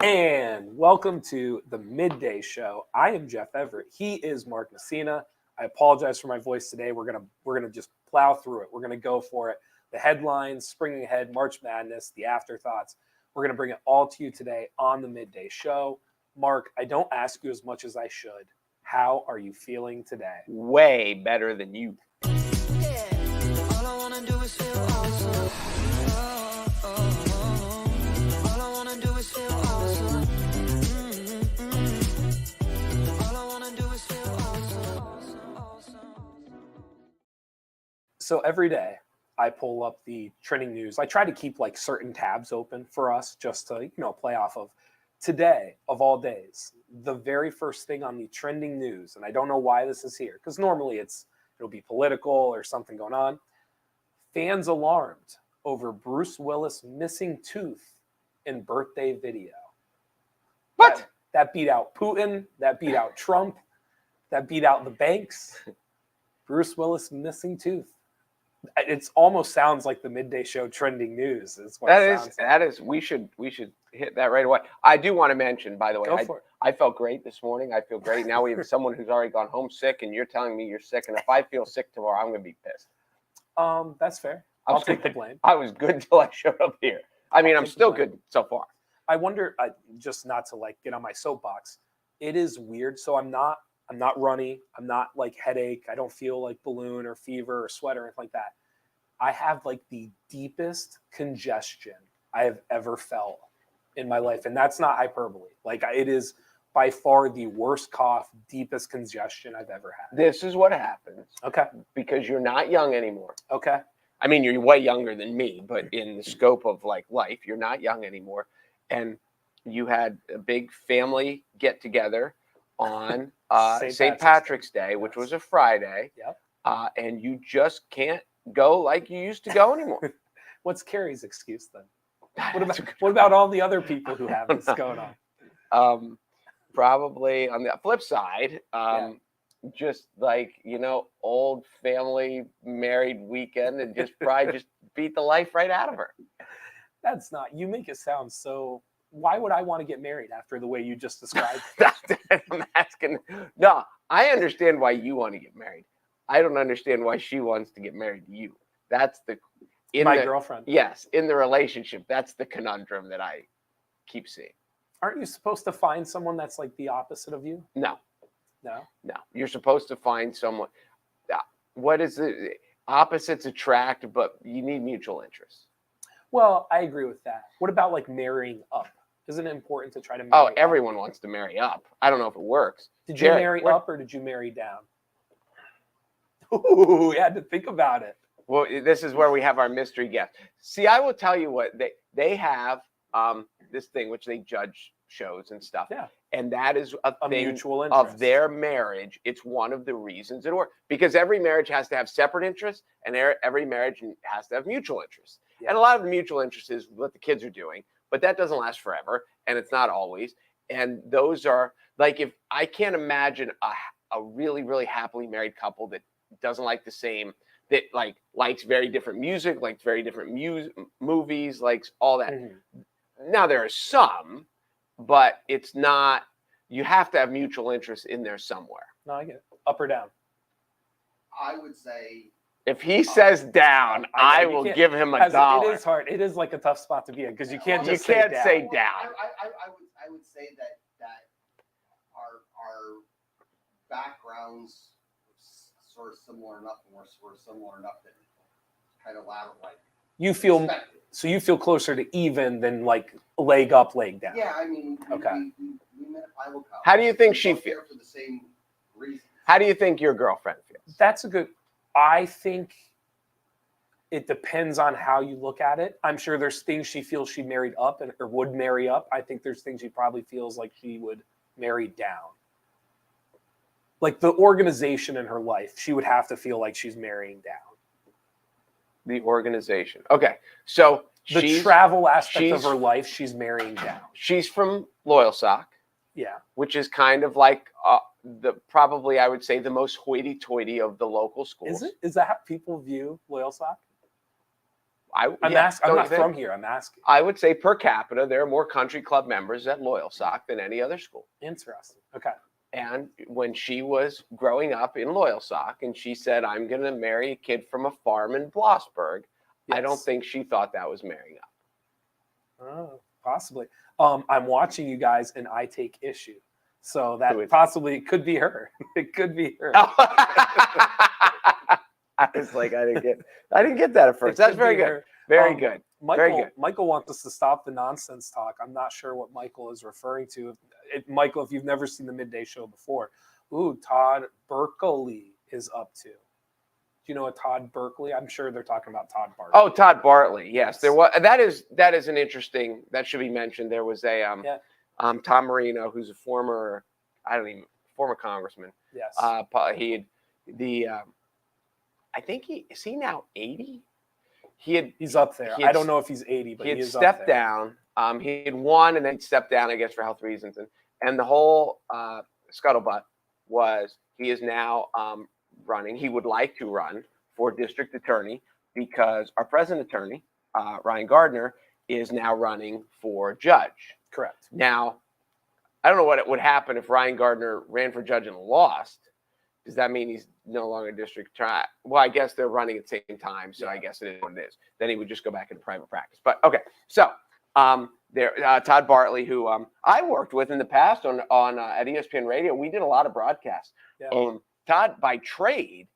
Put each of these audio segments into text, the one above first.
And welcome to the Midday Show. I am Jeff Everett. He is Mark Messina. I apologize for my voice today. We're gonna just plow through it. We're gonna go for it. The headlines, springing ahead, March Madness, the afterthoughts. We're gonna bring it all to you today on the Midday Show. Mark, I don't ask you as much as I should. How are you feeling today? Way better than you. All I wanna do is feel awesome. All I wanna do is feel awesome. All I wanna do is feel awesome. So every day I pull up the trending news. I try to keep like certain tabs open for us just to, play off of. Today, of all days, the very first thing on the trending news, and I don't know why this is here, because normally it'll be political or something going on. Fans alarmed over Bruce Willis missing tooth in birthday video. What? That beat out Putin. That beat out Trump. That beat out the banks. Bruce Willis missing tooth. It almost sounds like the Midday Show trending news. Is what That is. We should hit that right away. I do want to mention, by the way, I felt great this morning. I feel great. Now we have someone who's already gone home sick, and you're telling me you're sick. And if I feel sick tomorrow, I'm going to be pissed. That's fair. I'll take the blame. I was good till I showed up here. I mean, I'm still good so far. I wonder, just not to like get on my soapbox. It is weird. So I'm not runny. I'm not like headache. I don't feel like balloon or fever or sweat or anything like that. I have like the deepest congestion I have ever felt in my life. And that's not hyperbole. Like it is by far the worst cough, deepest congestion I've ever had. This is what happens. Okay. Because you're not young anymore. Okay. I mean, you're way younger than me, but in the scope of like life, you're not young anymore. And you had a big family get together on St. Patrick's Day, which was a Friday. Yep. And you just can't go like you used to go anymore. What's Carrie's excuse then? What about all the other people who have this going on? Probably on the flip side, just like, old family married weekend and just probably just beat the life right out of her. That's not, you make it sound so, why would I want to get married after the way you just described? I'm asking. No, I understand why you want to get married. I don't understand why she wants to get married to you. That's my girlfriend. Yes, in the relationship, that's the conundrum that I keep seeing. Aren't you supposed to find someone that's like the opposite of you? No. No? No. You're supposed to find someone. What is it? Opposites attract, but you need mutual interest. Well, I agree with that. What about like marrying up? Isn't it important to try to marry up? Everyone wants to marry up. I don't know if it works. Did you marry up or did you marry down? Ooh, we had to think about it. Well, this is where we have our mystery guest. See, I will tell you what they have this thing which they judge shows and stuff. Yeah. And that is a thing mutual interest of their marriage. It's one of the reasons it works. Because every marriage has to have separate interests and every marriage has to have mutual interests. Yeah. And a lot of the mutual interest is what the kids are doing, but that doesn't last forever and it's not always. And those are like, if I can't imagine a really, really happily married couple that doesn't like the same, that like likes very different music, likes very different movies, likes all that. Mm-hmm. Now there are some, but it's not, you have to have mutual interest in there somewhere. No, I get it. Up or down? I would say, if he says down, I will give him $1. It is hard. It is like a tough spot to be in because you can't just say down. I would say that our backgrounds sort of similar enough, and we're sort of similar enough that kind of ladder like. You feel closer to even than like leg up, leg down. Yeah, I mean, okay. We met at Bible college. How do you think she feels? For the same reason. How do you think your girlfriend feels? That's a good. I think it depends on how you look at it. I'm sure there's things she feels she married up or would marry up. I think there's things she probably feels like she would marry down. Like the organization in her life, she would have to feel like she's marrying down. The organization. Okay. So the travel aspect of her life, she's marrying down. She's from Loyalsock. Yeah. Which is kind of like probably I would say the most hoity-toity of the local schools. Is it? Is that how people view Loyalsock? I'm yeah, asking. I'm don't not you think? from here. I'm asking. I would say per capita, there are more country club members at Loyalsock than any other school. Interesting. Okay. And when she was growing up in Loyalsock and she said, I'm going to marry a kid from a farm in Blossburg, I don't Yes. think she thought that was marrying up. Oh, possibly. I'm watching you guys, and I take issue. So Who that is- possibly could be her. It could be her. I was like, I didn't get that at first. It That's could very be good. her. Very Um, good. Michael, Very good. Michael wants us to stop the nonsense talk. I'm not sure what Michael is referring to. Michael, if you've never seen the Midday Show before, Todd Berkeley is up to. Do you know a Todd Berkeley? I'm sure they're talking about Todd Bartley. Oh, Todd Bartley. Yes, Yes. there was. That is an interesting. That should be mentioned. There was a Tom Marino, who's a former congressman. Yes. I think is he now 80? He's up there. I don't know if he's 80, but he he had is stepped up there. down. He had won and then stepped down, I guess, for health reasons. And the whole scuttlebutt was he is now running. He would like to run for district attorney because our present attorney, Ryan Gardner, is now running for judge. Correct. Now, I don't know what would happen if Ryan Gardner ran for judge and lost. Does that mean he's no longer district attorney? Well, I guess they're running at the same time, so I guess it is what it is. Then he would just go back into private practice. But okay, so Todd Bartley, who I worked with in the past on at ESPN Radio, we did a lot of broadcasts. Yeah. Todd, by trade,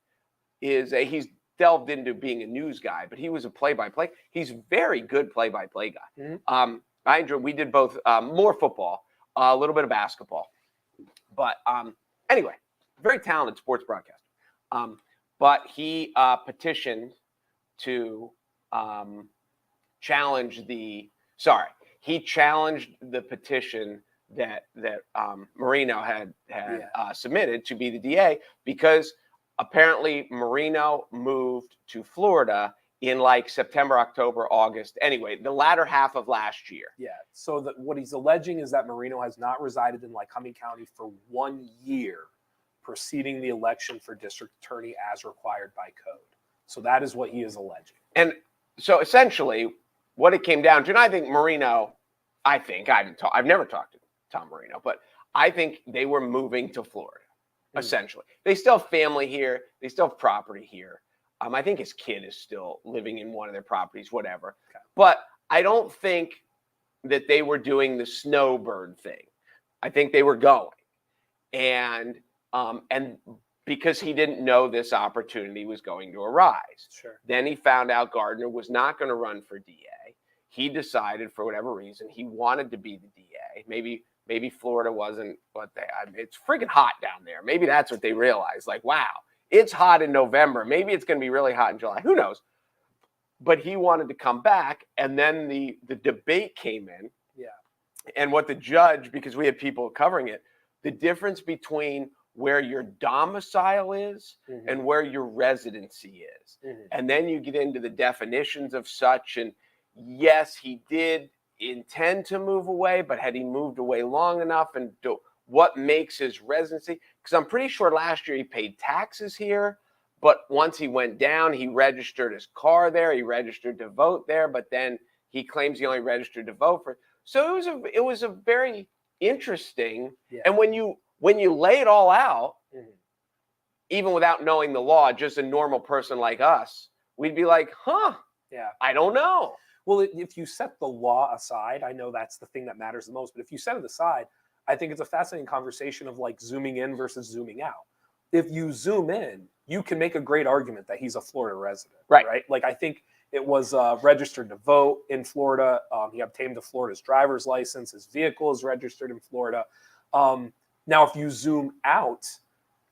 he's delved into being a news guy, but he was a play-by-play. He's very good play-by-play guy. Mm-hmm. We did both more football, a little bit of basketball, but anyway. Very talented sports broadcaster. But he petitioned to challenge the petition that Marino had submitted to be the DA because apparently Marino moved to Florida in like September, October, August. Anyway, the latter half of last year. Yeah. So what he's alleging is that Marino has not resided in Lycoming County for 1 year preceding the election for district attorney as required by code. So that is what he is alleging. And so essentially what it came down to, and I think Marino, I've never talked to Tom Marino, but I think they were moving to Florida, essentially. They still have family here. They still have property here. I think his kid is still living in one of their properties, whatever. Okay. But I don't think that they were doing the snowbird thing. I think they were going. And because he didn't know this opportunity was going to arise. Sure. Then he found out Gardner was not going to run for DA. He decided, for whatever reason, he wanted to be the DA. Maybe Florida wasn't what it's friggin' hot down there. Maybe that's what they realized. Like, wow, it's hot in November. Maybe it's going to be really hot in July. Who knows? But he wanted to come back. And then the debate came in. Yeah. And what the judge, because we had people covering it, the difference between where your domicile is and where your residency is. And then you get into the definitions of such. And yes, he did intend to move away, but had he moved away long enough? And what makes his residency? Because I'm pretty sure last year he paid taxes here, but once he went down, he registered his car there. He registered to vote there, but then he claims he only registered to vote for. So it was a very interesting. Yeah. And when you lay it all out, even without knowing the law, just a normal person like us, we'd be like, I don't know. Well, if you set the law aside, I know that's the thing that matters the most, but if you set it aside, I think it's a fascinating conversation of like zooming in versus zooming out. If you zoom in, you can make a great argument that he's a Florida resident, right? Like I think it was registered to vote in Florida. He obtained Florida's driver's license. His vehicle is registered in Florida. Now, if you zoom out,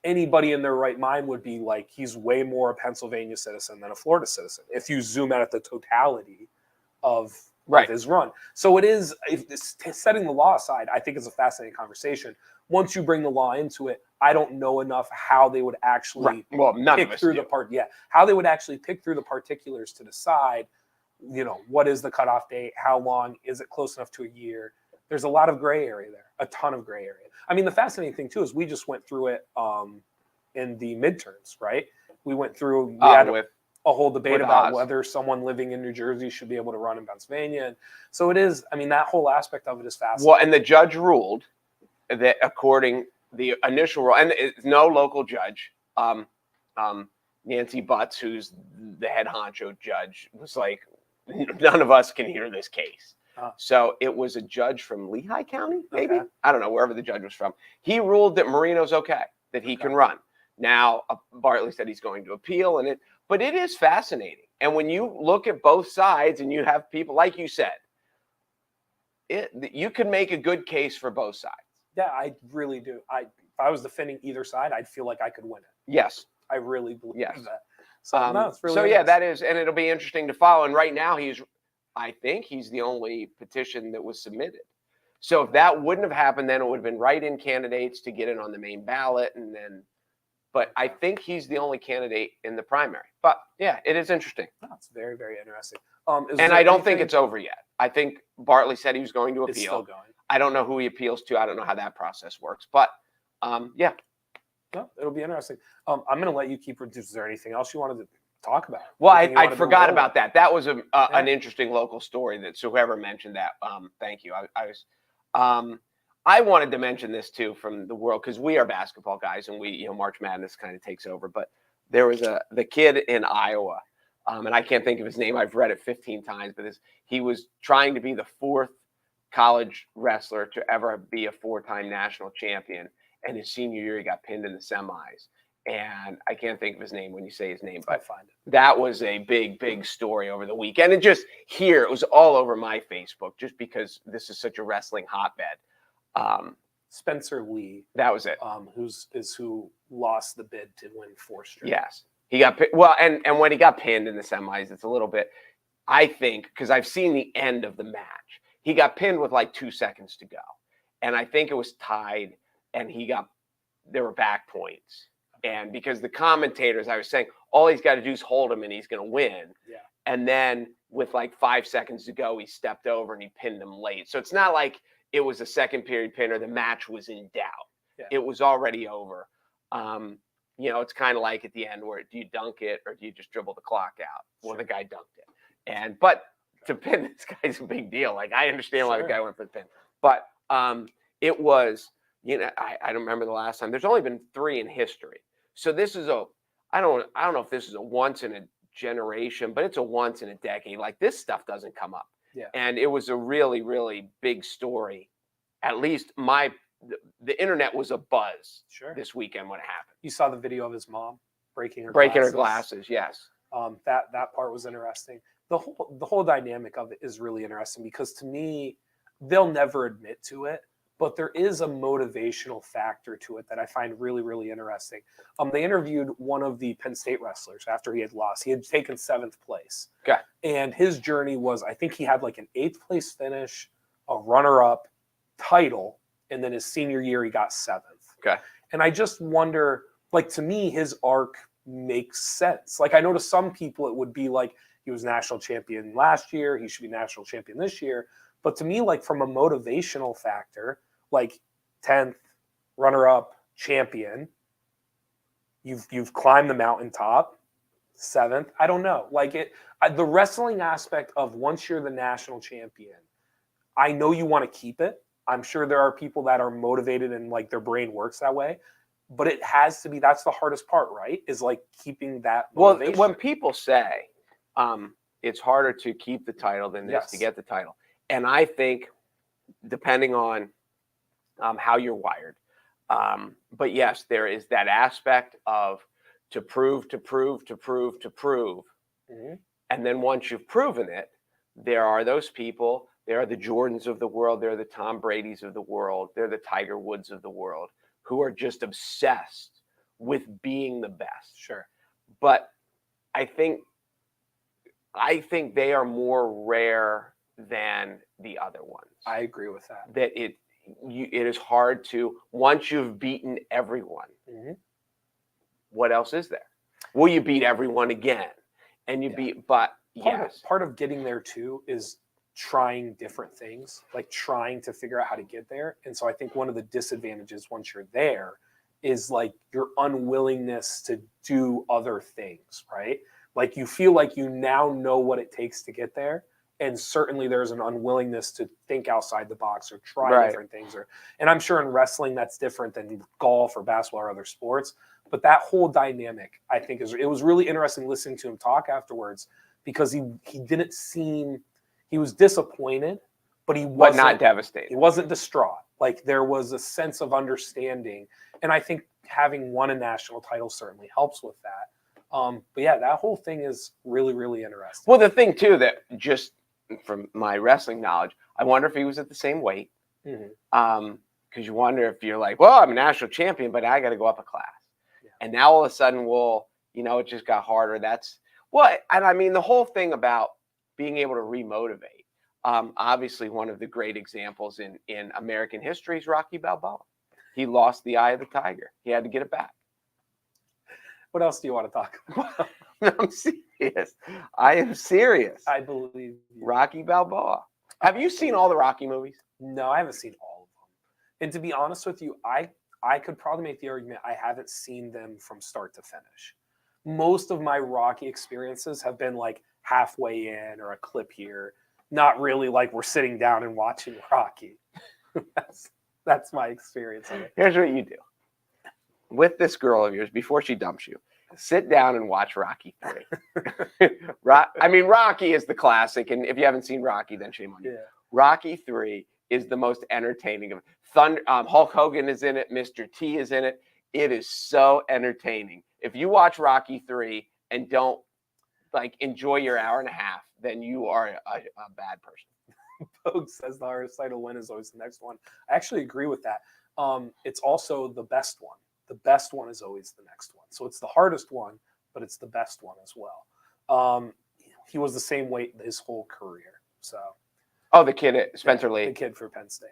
anybody in their right mind would be like, he's way more a Pennsylvania citizen than a Florida citizen. If you zoom out at the totality of his run. So it is, setting the law aside, I think is a fascinating conversation. Once you bring the law into it, I don't know enough how they would actually pick through how they would actually pick through the particulars to decide, what is the cutoff date? How long? Is it close enough to a year? There's a lot of gray area there, a ton of gray area. I mean, the fascinating thing too is we just went through it in the midterms, right? We went through a whole debate With about Oz. whether someone living in New Jersey should be able to run in Pennsylvania. And so it is. I mean, that whole aspect of it is fascinating. Well, and the judge ruled that according the initial rule, and it's no local judge, Nancy Butts, who's the head honcho judge, was like, none of us can hear this case. So it was a judge from Lehigh County, maybe? Okay. I don't know, wherever the judge was from. He ruled that Marino's okay, that he can run. Now, Bartley said he's going to appeal, but it is fascinating. And when you look at both sides and you have people, like you said, you can make a good case for both sides. Yeah, I really do. If I was defending either side, I'd feel like I could win it. Yes. I really believe Yes. that. So, no, it's really yeah, that interesting. is, and it'll be interesting to follow. And right now, I think he's the only petition that was submitted. So if that wouldn't have happened, then it would have been write-in candidates to get it on the main ballot, but I think he's the only candidate in the primary. But yeah, it is interesting. No, it's very, very interesting. And I don't think it's over yet. I think Bartley said he was going to appeal. It's still going. I don't know who he appeals to. I don't know how that process works. But yeah. No, it'll be interesting. I'm going to let you keep. Is there anything else you wanted to talk about? Well, Anything you I wanted to forgot roll about with? that. That was an interesting local story. So whoever mentioned that, thank you. I wanted to mention this too from the world because we are basketball guys and we, March Madness kind of takes over. But there was the kid in Iowa, and I can't think of his name. I've read it 15 times, but he was trying to be the fourth college wrestler to ever be a 4-time national champion. And his senior year, he got pinned in the semis. And I can't think of his name when you say his name, but that was a big, big story over the weekend. And just here, it was all over my Facebook just because this is such a wrestling hotbed. Spencer Lee. That was it. Who lost the bid to win 4 straight. Yes. He got well, and when he got pinned in the semis, it's a little bit, I think, because I've seen the end of the match. He got pinned with like 2 seconds to go. And I think it was tied, and there were back points. And because the commentators, I was saying, all he's got to do is hold him and he's going to win. Yeah. And then with like 5 seconds to go, he stepped over and he pinned him late. So it's not like it was a second period pin or the match was in doubt. Yeah. It was already over. It's kind of like at the end where do you dunk it or do you just dribble the clock out? Well, the guy dunked it. But to pin this guy's a big deal. Like I understand why the guy went for the pin. But it was, I don't remember the last time. There's only been 3 in history. So this is I don't know if this is a once in a generation, but it's a once in a decade. Like this stuff doesn't come up. Yeah. And it was a really, really big story. At least the internet was a buzz this weekend when it happened. You saw the video of his mom breaking her glasses. Yes. That part was interesting. The whole dynamic of it is really interesting because to me, they'll never admit to it, but there is a motivational factor to it that I find really, really interesting. They interviewed one of the Penn State wrestlers after he had lost. He had taken 7th place. Okay. And his journey was, I think he had like an 8th place finish, a runner-up, title, and then his senior year he got 7th. Okay. And I just wonder, like to me, his arc makes sense. Like I know to some people it would be like he was national champion last year, he should be national champion this year. But to me, like from a motivational factor, like 10th, runner-up, champion, you've climbed the mountaintop, 7th. I don't know. Like the wrestling aspect of once you're the national champion, I know you want to keep it. I'm sure there are people that are motivated and like their brain works that way. But it has to be, that's the hardest part, right? Is like keeping that motivation. Well, when people say it's harder to keep the title than it is to get the title. And I think depending on how you're wired. But yes, there is that aspect of to prove. Mm-hmm. And then once you've proven it, there are those people, there are the Jordans of the world, there are the Tom Bradys of the world, there are the Tiger Woods of the world who are just obsessed with being the best. Sure. But I think they are more rare than the other ones. I agree with that. That it is hard to, once you've beaten everyone, mm-hmm. what else is there? Will you beat everyone again? And you beat, but part of getting there too is trying different things, like trying to figure out how to get there. And so I think one of the disadvantages once you're there is like your unwillingness to do other things, right? Like you feel like you now know what it takes to get there. And certainly there's an unwillingness to think outside the box or try Right. different things. And I'm sure in wrestling that's different than golf or basketball or other sports. But that whole dynamic, I think, it was really interesting listening to him talk afterwards because he didn't seem – he was disappointed, but he wasn't – But not devastated. He wasn't distraught. Like there was a sense of understanding. And I think having won a national title certainly helps with that. But yeah, that whole thing is really, really interesting. Well, the thing, too, that just – from my wrestling knowledge, I wonder if he was at the same weight. Because you wonder if you're like, well, I'm a national champion, but I got to go up a class. Yeah. And now all of a sudden, well, you know, it just got harder. That's what, and I mean, the whole thing about being able to remotivate. Obviously, one of the great examples in American history is Rocky Balboa. He lost the eye of the tiger. He had to get it back. What else do you want to talk about? I'm serious. I am serious. I believe you. Rocky Balboa. Have you seen all the Rocky movies? No, I haven't seen all of them. And to be honest with you, I could probably make the argument I haven't seen them from start to finish. Most of my Rocky experiences have been like halfway in or a clip here. Not really like we're sitting down and watching Rocky. That's my experience of it. Here's what you do. With this girl of yours, before she dumps you, sit down and watch Rocky 3. I mean, Rocky is the classic, and if you haven't seen Rocky, then shame on you. Yeah. Rocky 3 is the most entertaining of Hulk Hogan is in it. Mr. T is in it. It is so entertaining. If you watch Rocky 3 and don't like enjoy your hour and a half, then you are a bad person. Pogue says the hardest title win is always the next one. I actually agree with that. It's also the best one. The best one is always the next one. So it's the hardest one, but it's the best one as well. He was the same weight his whole career. So. Oh, the kid at Spencer Lee. The kid for Penn State.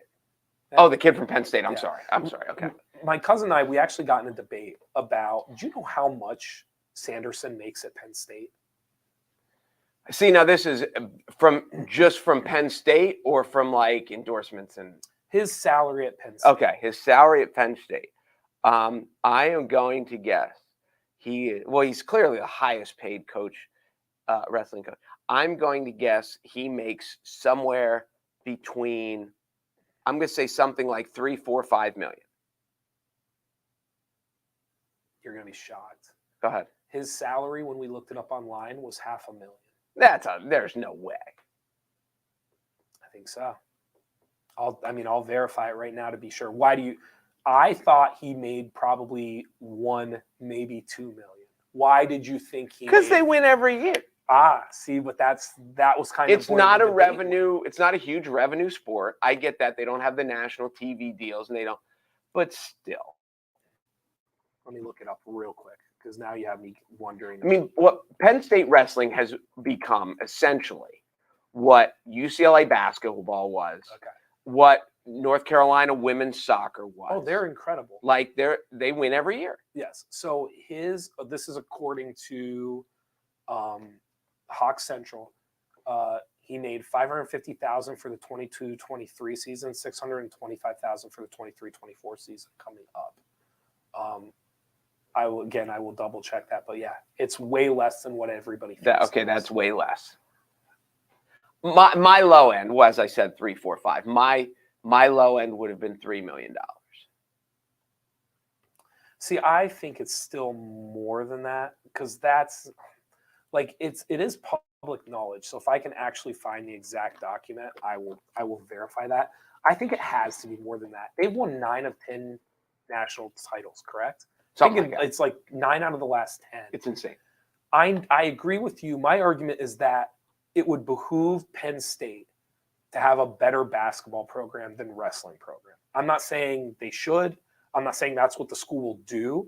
Oh, the kid from Penn State. I'm sorry. Okay. My cousin and I, we actually got in a debate about, do you know how much Sanderson makes at Penn State? See, now this is from Penn State or from like endorsements and his salary at Penn State. Okay, his salary at Penn State. I am going to guess he's clearly the highest paid coach, wrestling coach. I'm going to guess he makes somewhere between, I'm going to say something like 3, 4, 5 million. You're going to be shocked. Go ahead. His salary when we looked it up online was $500,000. There's no way. I think so. I'll verify it right now to be sure. I thought he made probably 1, maybe 2 million. Why did you think he? Because they win every year. See, but that was kind of. It's not a revenue. It's not a huge revenue sport. I get that they don't have the national TV deals and they don't, but still. Let me look it up real quick because now you have me wondering. I mean, what Penn State wrestling has become essentially what UCLA basketball was. Okay. What North Carolina women's soccer was. Oh, they're incredible. Like they win every year. Yes. So this is according to Hawk Central. He made $550,000 for the 22-23 season, $625,000 for the 23-24 season coming up. I will double check that, but yeah, it's way less than what everybody thinks. That's way less. My low end was, as I said, 3, 4, 5. My low end would have been $3 million. See, I think it's still more than that because that's like it is public knowledge. So if I can actually find the exact document, I will verify that. I think it has to be more than that. They've won 9 of 10 national titles, correct? It's like 9 out of the last 10. It's insane. I agree with you. My argument is that it would behoove Penn State to have a better basketball program than wrestling program. I'm not saying they should. I'm not saying that's what the school will do.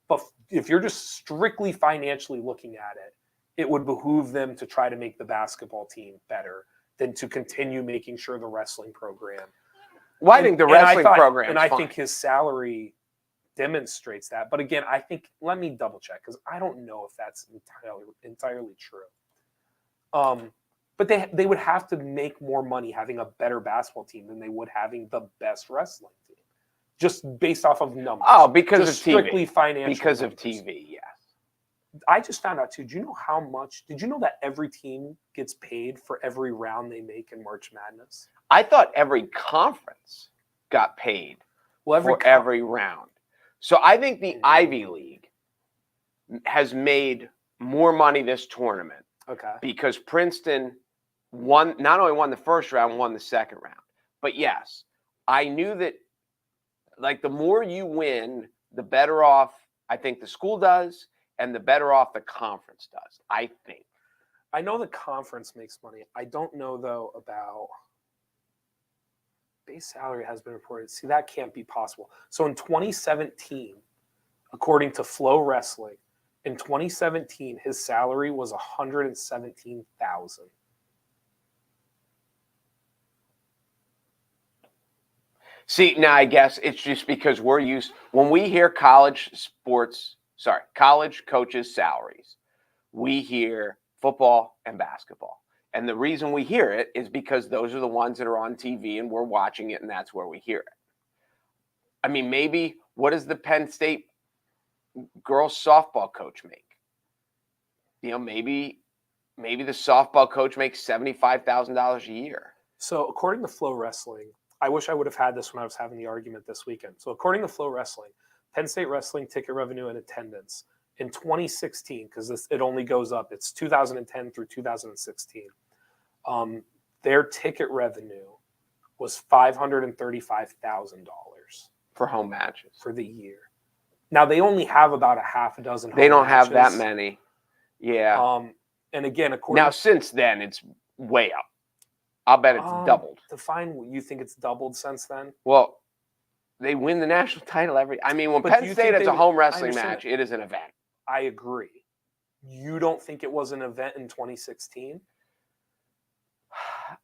But if you're just strictly financially looking at it, it would behoove them to try to make the basketball team better than to continue making sure the wrestling program. Well, I think the wrestling program, and I think his salary demonstrates that. But again, I think let me double check because I don't know if that's entirely true. But they would have to make more money having a better basketball team than they would having the best wrestling team, just based off of numbers. Oh, because of strictly TV. Financial. Because numbers. of TV, yes. I just found out too. Do you know how much? Did you know that every team gets paid for every round they make in March Madness? I thought every conference got paid Well, for every round. So I think the Ivy League has made more money this tournament Okay. because Princeton not only won the first round, won the second round. But yes, I knew that like the more you win, the better off I think the school does, and the better off the conference does, I think. I know the conference makes money. I don't know though about base salary has been reported. See, that can't be possible. So in 2017, according to Flow Wrestling, in 2017 his salary was $117,000. See, now I guess it's just because we're used when we hear college coaches' salaries, we hear football and basketball. And the reason we hear it is because those are the ones that are on TV and we're watching it, and that's where we hear it. I mean, maybe what does the Penn State girls softball coach make? You know, maybe the softball coach makes $75,000 a year. So according to Flow Wrestling, I wish I would have had this when I was having the argument this weekend. So according to Flow Wrestling, Penn State wrestling ticket revenue and attendance in 2016, because it only goes up, it's 2010 through 2016. Their ticket revenue was $535,000 for home matches for the year. Now they only have about a half a dozen. They don't matches. have that many. Yeah. And again, according now since then it's way up. I'll bet it's doubled. Define. You think it's doubled since then? Well, they win the national title when But Penn State has a home wrestling match, it is an event. I agree. You don't think it was an event in 2016?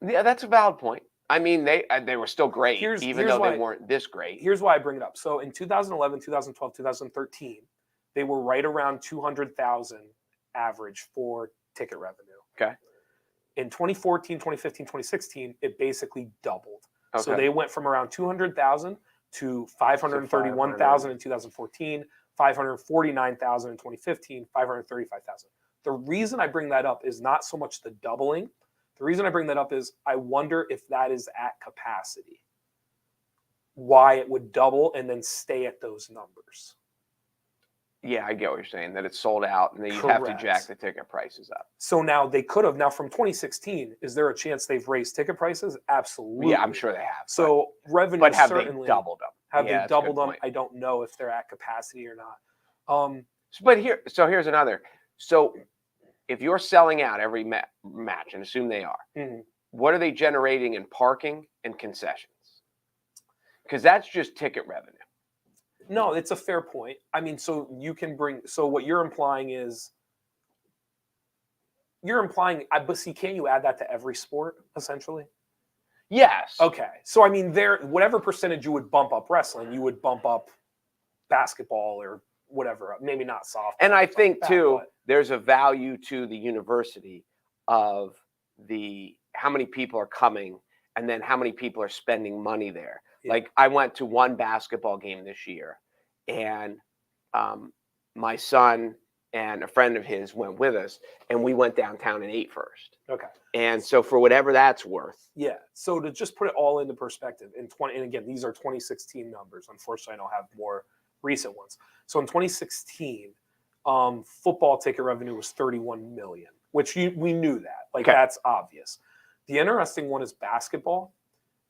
Yeah, that's a valid point. I mean, they were still great, even though they weren't this great. Here's why I bring it up. So in 2011, 2012, 2013, they were right around 200,000 average for ticket revenue. Okay. In 2014, 2015, 2016, it basically doubled. Okay. So they went from around 200,000 to 531,000 in 2014, 549,000 in 2015, 535,000. The reason I bring that up is not so much the doubling. The reason I bring that up is I wonder if that is at capacity. Why it would double and then stay at those numbers. Yeah, I get what you're saying, that it's sold out and then you have to jack the ticket prices up. So now they could have. Now from 2016, is there a chance they've raised ticket prices? Absolutely. Yeah, I'm sure they have. So revenue, but have certainly, they doubled them? Have they doubled them? I don't know if they're at capacity or not. But here's another. So if you're selling out every match, and assume they are, what are they generating in parking and concessions? Because that's just ticket revenue. No, it's a fair point. I mean, so you can bring. So what you're implying is, but see, can you add that to every sport essentially? Yes. Okay. So I mean, whatever percentage you would bump up wrestling, you would bump up basketball or whatever. Maybe not softball. And I think too, there's a value to the university of how many people are coming and then how many people are spending money there. Yeah. Like I went to one basketball game this year, and my son and a friend of his went with us, and we went downtown and ate first. Okay. And so for whatever that's worth. Yeah. So to just put it all into perspective, and again, these are 2016 numbers. Unfortunately, I don't have more recent ones. So in 2016, football ticket revenue was $31 million, which we knew that. Like that's obvious. The interesting one is basketball.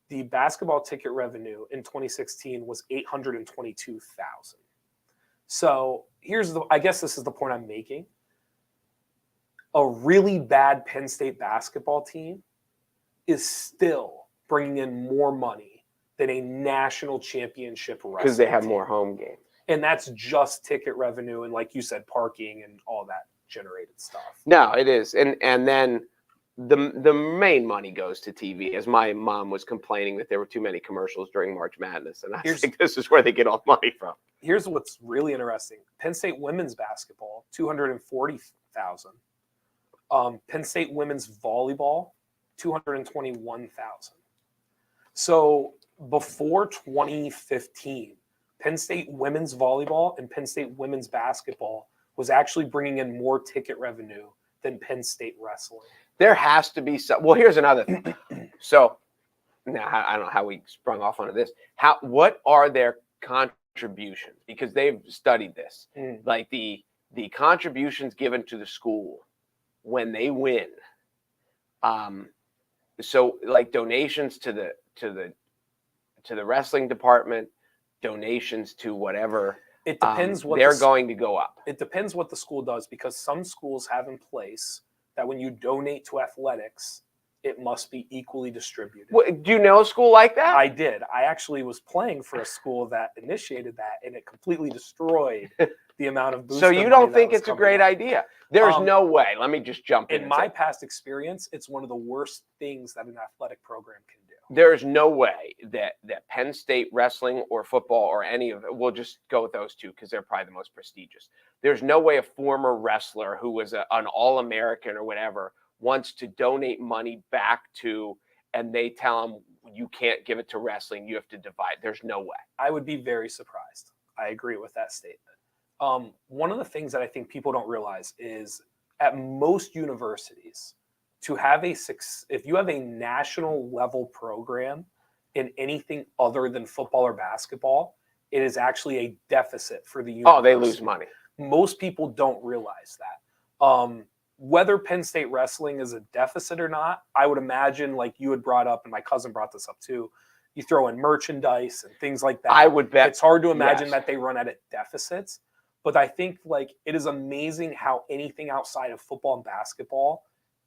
The basketball ticket revenue in 2016 was $822,000. So I guess this is the point I'm making. A really bad Penn State basketball team is still bringing in more money than a national championship wrestling because they have team. more home games. And that's just ticket revenue and, like you said, parking and all that generated stuff. No, it is. And then the main money goes to TV, as my mom was complaining that there were too many commercials during March Madness. And I think this is where they get all the money from. Here's what's really interesting. Penn State women's basketball, $240,000. Penn State women's volleyball, $221,000. So before 2015, Penn State women's volleyball and Penn State women's basketball was actually bringing in more ticket revenue than Penn State wrestling. There has to be some. Well, here's another thing. So now I don't know how we sprung off onto this. What are their contributions? Because they've studied this. Like the contributions given to the school when they win. So like donations to the wrestling department, donations to whatever. It depends what they're going to go up. It depends what the school does, because some schools have in place that when you donate to athletics, it must be equally distributed. Do you know a school like that? I did. I actually was playing for a school that initiated that, and it completely destroyed the amount of booster So you money don't that think was it's a coming great in. idea? There's no way. Let me just jump in. In my past experience, it's one of the worst things that an athletic program can do. There's no way that Penn State wrestling or football or any of it, we'll just go with those two because they're probably the most prestigious. There's no way a former wrestler who was an All-American or whatever wants to donate money back to, and they tell him, you can't give it to wrestling, you have to divide. There's no way. I would be very surprised. I agree with that statement. One of the things that I think people don't realize is at most universities, if you have a national level program in anything other than football or basketball, it is actually a deficit for the university. Oh, they lose money. Most people don't realize that. Whether Penn State wrestling is a deficit or not, I would imagine, like you had brought up, and my cousin brought this up too, you throw in merchandise and things like that. I would bet. It's hard to imagine that they run at deficits. But I think like it is amazing how anything outside of football and basketball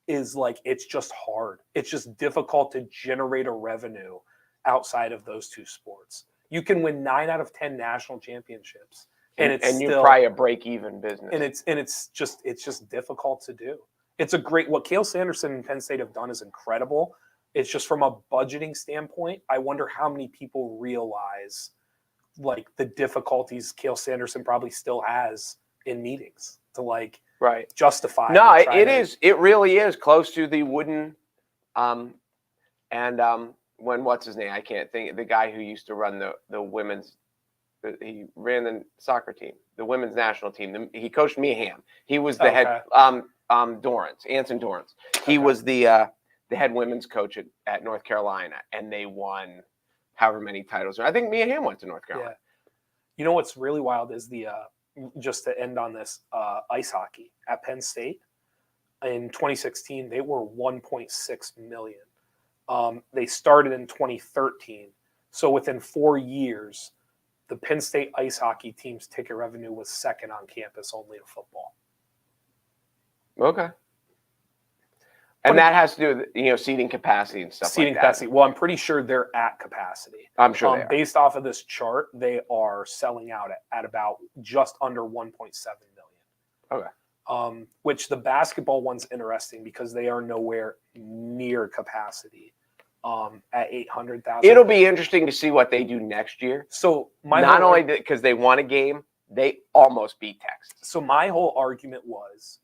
is like, it's just hard. It's just difficult to generate a revenue outside of those two sports. You can win 9 out of 10 national championships, and you're probably a break-even business. And it's just difficult to do. It's a great, what Cale Sanderson and Penn State have done is incredible. It's just from a budgeting standpoint, I wonder how many people realize like the difficulties Cale Sanderson probably still has in meetings to like justify. No, it really is close to the wooden when what's his name? I can't think. The guy who used to run the women's, he ran the soccer team, the women's national team. He coached Meehan. He was the head Dorrance, Anson Dorrance. He was the head women's coach at North Carolina, and they won however many titles. I think Meehan went to North Carolina. Yeah. You know what's really wild is just to end on this, ice hockey at Penn State in 2016, they were 1.6 million. They started in 2013. So within 4 years, the Penn State ice hockey team's ticket revenue was second on campus only to football. Okay. And that has to do with, seating capacity and stuff Seating like that. capacity. Well, I'm pretty sure they're at capacity. I'm sure they are. Based off of this chart, they are selling out at about just under 1.7 million. Okay. Which the basketball one's interesting because they are nowhere near capacity at 800,000. It'll be interesting to see what they do next year. So not only because they won a game, they almost beat Texas. So my whole argument was,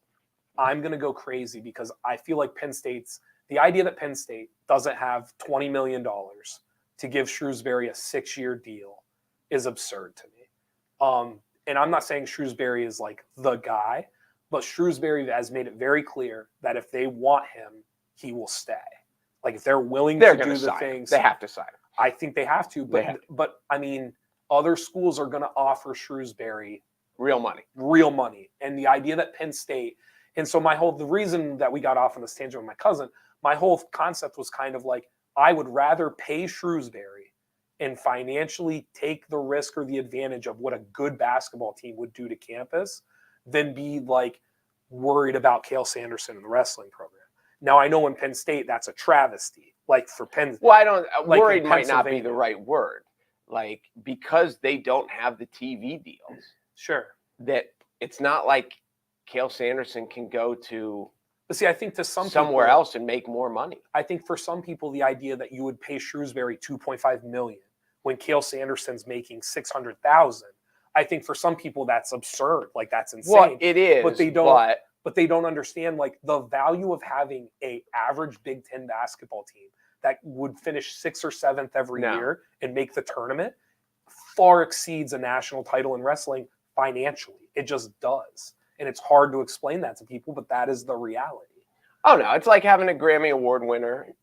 I'm going to go crazy because I feel like the idea that Penn State doesn't have $20 million to give Shrewsbury a 6-year deal is absurd to me. And I'm not saying Shrewsbury is like the guy, but Shrewsbury has made it very clear that if they want him, he will stay. Like if they're willing to do the things, they have to sign him. I think they have to. But I mean, other schools are going to offer Shrewsbury real money. And the idea that Penn State, and so the reason that we got off on this tangent with my cousin, my whole concept was kind of like, I would rather pay Shrewsbury and financially take the risk or the advantage of what a good basketball team would do to campus than be like worried about Cale Sanderson and the wrestling program. Now I know in Penn State that's a travesty. Like for Penn, worried might not be the right word. Like because they don't have the TV deals. Sure. That it's not like Cale Sanderson can go to. But see, I think to somewhere else and make more money. I think for some people, the idea that you would pay Shrewsbury $2.5 million when Cale Sanderson's making $600,000, I think for some people that's absurd. Like that's insane. Well, it is, but they don't. But they don't understand like the value of having a average Big Ten basketball team that would finish 6th or 7th every year and make the tournament far exceeds a national title in wrestling financially. It just does. And it's hard to explain that to people, but that is the reality. Oh no, it's like having a Grammy Award winner,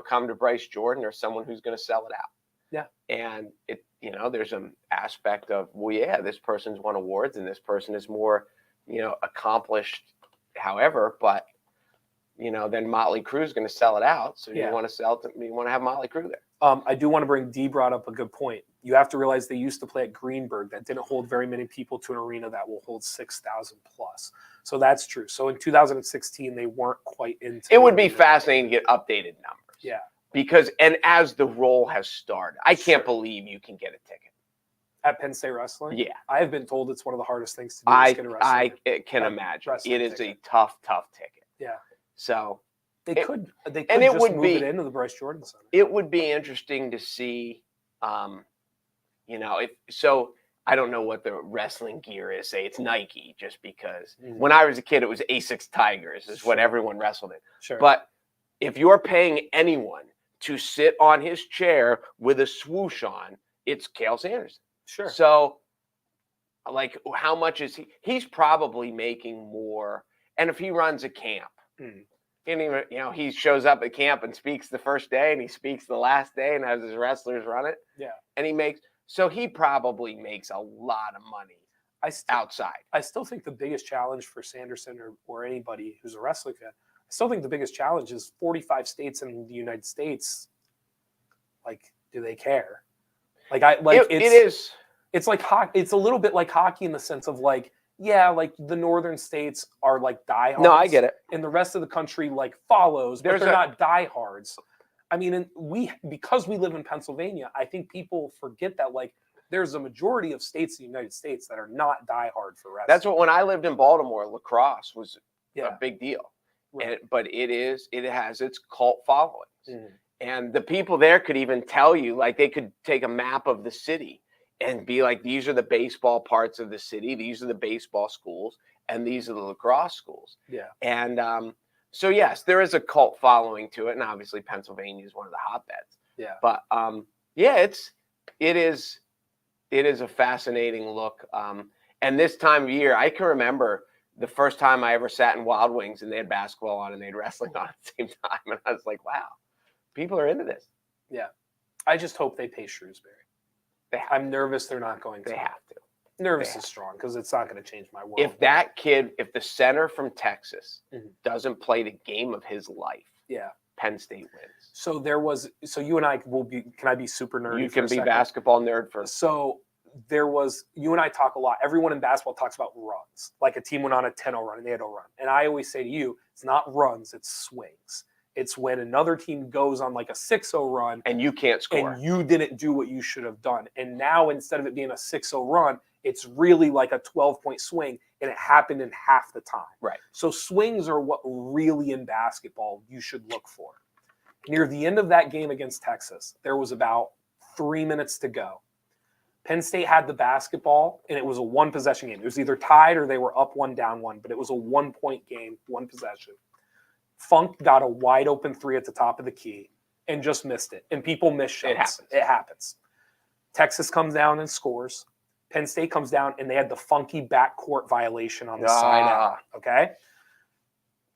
come to Bryce Jordan or someone who's going to sell it out. Yeah. And there's an aspect of, well, yeah, this person's won awards and this person is more, accomplished, however, but then Motley Crue's going to sell it out. So Yeah. you want to have Motley Crue there. I do want to bring D brought up a good point. You have to realize they used to play at Greenberg that didn't hold very many people to an arena that will hold 6,000 plus. So that's true. So in 2016, they weren't quite into It would be fascinating to get updated numbers. Yeah. Because, and as the roll has started, I can't Sure. believe you can get a ticket. At Penn State Wrestling? Yeah. I have been told it's one of the hardest things to do. is get a I wrestling. can At imagine. wrestling It is ticket. a tough ticket. Yeah. So They It- could and it just would move be- it into the Bryce Jordan Center. it would be interesting to see, so I don't know what the wrestling gear is. Say it's Nike, just because when I was a kid, it was Asics Tigers is what Sure. everyone wrestled in. Sure. But if you're paying anyone to sit on his chair with a swoosh on, it's Cale Sanderson. sure. So, like, how much is he? He's probably making more. And if he runs a camp, Mm. and even, he shows up at camp and speaks the first day and he speaks the last day and has his wrestlers run it. Yeah. And he probably makes a lot of money outside. I still think the biggest challenge for Sanderson or anybody who's a wrestling fan, I still think the biggest challenge is 45 states in the United States. Like, do they care? It's like hockey. It's a little bit like hockey in the sense of like, yeah, like the northern states are like diehards. No, I get it. And the rest of the country like follows, but There's they're not diehards. I mean, because we live in Pennsylvania, I think people forget that like there's a majority of states in the United States that are not diehard for wrestling. That's what, when I lived in Baltimore, lacrosse was Yeah. a big deal. Right. But it has its cult following. Mhm. And the people there could even tell you, like, they could take a map of the city and be like, these are the baseball parts of the city, these are the baseball schools, and these are the lacrosse schools. Yeah. And so, yes, there is a cult following to it, and obviously Pennsylvania is one of the hotbeds. Yeah. But it is a fascinating look. And this time of year, I can remember the first time I ever sat in Wild Wings and they had basketball on and they had wrestling on at the same time, and I was like, wow, people are into this. Yeah. I just hope they pay Shrewsbury. I'm nervous they're not going to. They have to. Nervous They is strong because it's not going to change my world. If that kid, if the center from Texas Mhm. doesn't play the game of his life, Yeah. Penn State wins. So you and I will be, can I be super nerdy? You for can a be second? basketball nerd first. So you and I talk a lot. Everyone in basketball talks about runs. Like a team went on a 10-0 run and they had a run. And I always say to you, it's not runs, it's swings. It's when another team goes on like a 6-0 run And you can't score. and you didn't do what you should have done. And now instead of it being a 6-0 run, it's really like a 12-point swing, and it happened in half the time. Right. So swings are what really in basketball you should look for. Near the end of that game against Texas, there was about 3 minutes to go. Penn State had the basketball, and it was a one-possession game. It was either tied or they were up 1, down 1, but it was a 1-point game, one possession. Funk got a wide-open three at the top of the key and just missed it. And people miss shots. It happens. Texas comes down and scores. Penn State comes down, and they had the funky backcourt violation on the side out. Okay?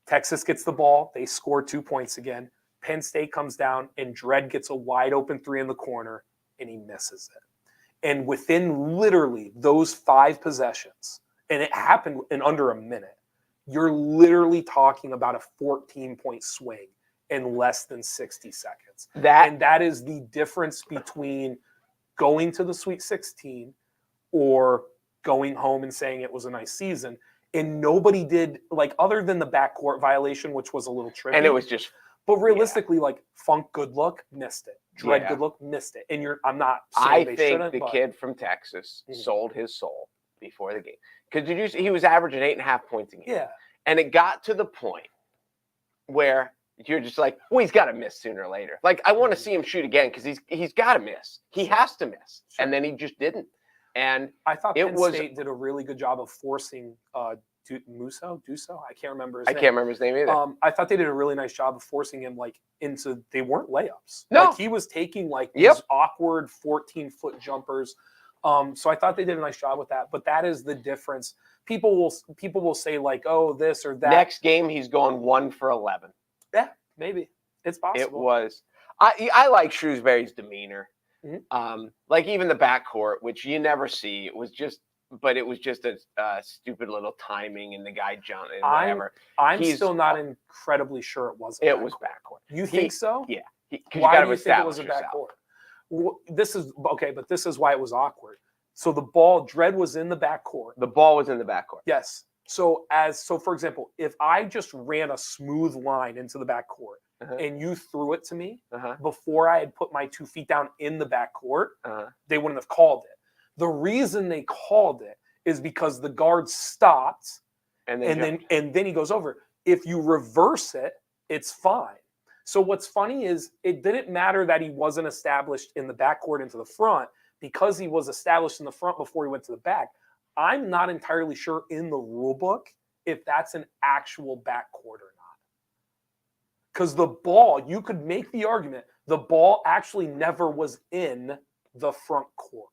Texas gets the ball. They score 2 points again. Penn State comes down, and Dredd gets a wide-open three in the corner, and he misses it. And within literally those 5 possessions, and it happened in under a minute, you're literally talking about a 14-point swing in less than 60 seconds. And that is the difference between going to the Sweet 16 or going home and saying it was a nice season. And nobody did, like, other than the backcourt violation, which was a little tricky. And it was just, but realistically, like, Funk, good look, missed it. Dredd, Yeah. good look, missed it. And I'm not saying I they think shouldn't, the but kid from Texas Mhm. sold his soul before the game. Because he was averaging 8.5 points a game. yeah. And it got to the point where you're just like, well, he's got to miss sooner or later. Like, I want to see him shoot again because he's got to miss. He has to miss. Sure. And then he just didn't. And I thought It Penn was- State did a really good job of forcing Duso? I can't remember his I name. can't remember his name either. I thought they did a really nice job of forcing him like into, they weren't layups. No. Like he was taking like Yep. these awkward 14-foot jumpers. So I thought they did a nice job with that. But that is the difference. People will say like, oh, this or that. Next game, he's going 1 for 11. Yeah, maybe it's possible. It was. I like Shrewsbury's demeanor. Like even the backcourt, which you never see. It was just a stupid little timing and the guy jumping whatever. I'm still not incredibly sure it was. It was backcourt. You think so? Yeah. Why do you think it was a backcourt? Well, this is okay, but this is why it was awkward. So the ball, Dred was in the backcourt. The ball was in the backcourt. Yes. So for example, if I just ran a smooth line into the backcourt and you threw it to me before I had put my 2 feet down in the backcourt, they wouldn't have called it. The reason they called it is because the guard stopped and then he goes over. If you reverse it, it's fine. So what's funny is it didn't matter that he wasn't established in the backcourt into the front because he was established in the front before he went to the back. I'm not entirely sure in the rule book if that's an actual backcourt or not. Because the ball, you could make the argument, the ball actually never was in the front court.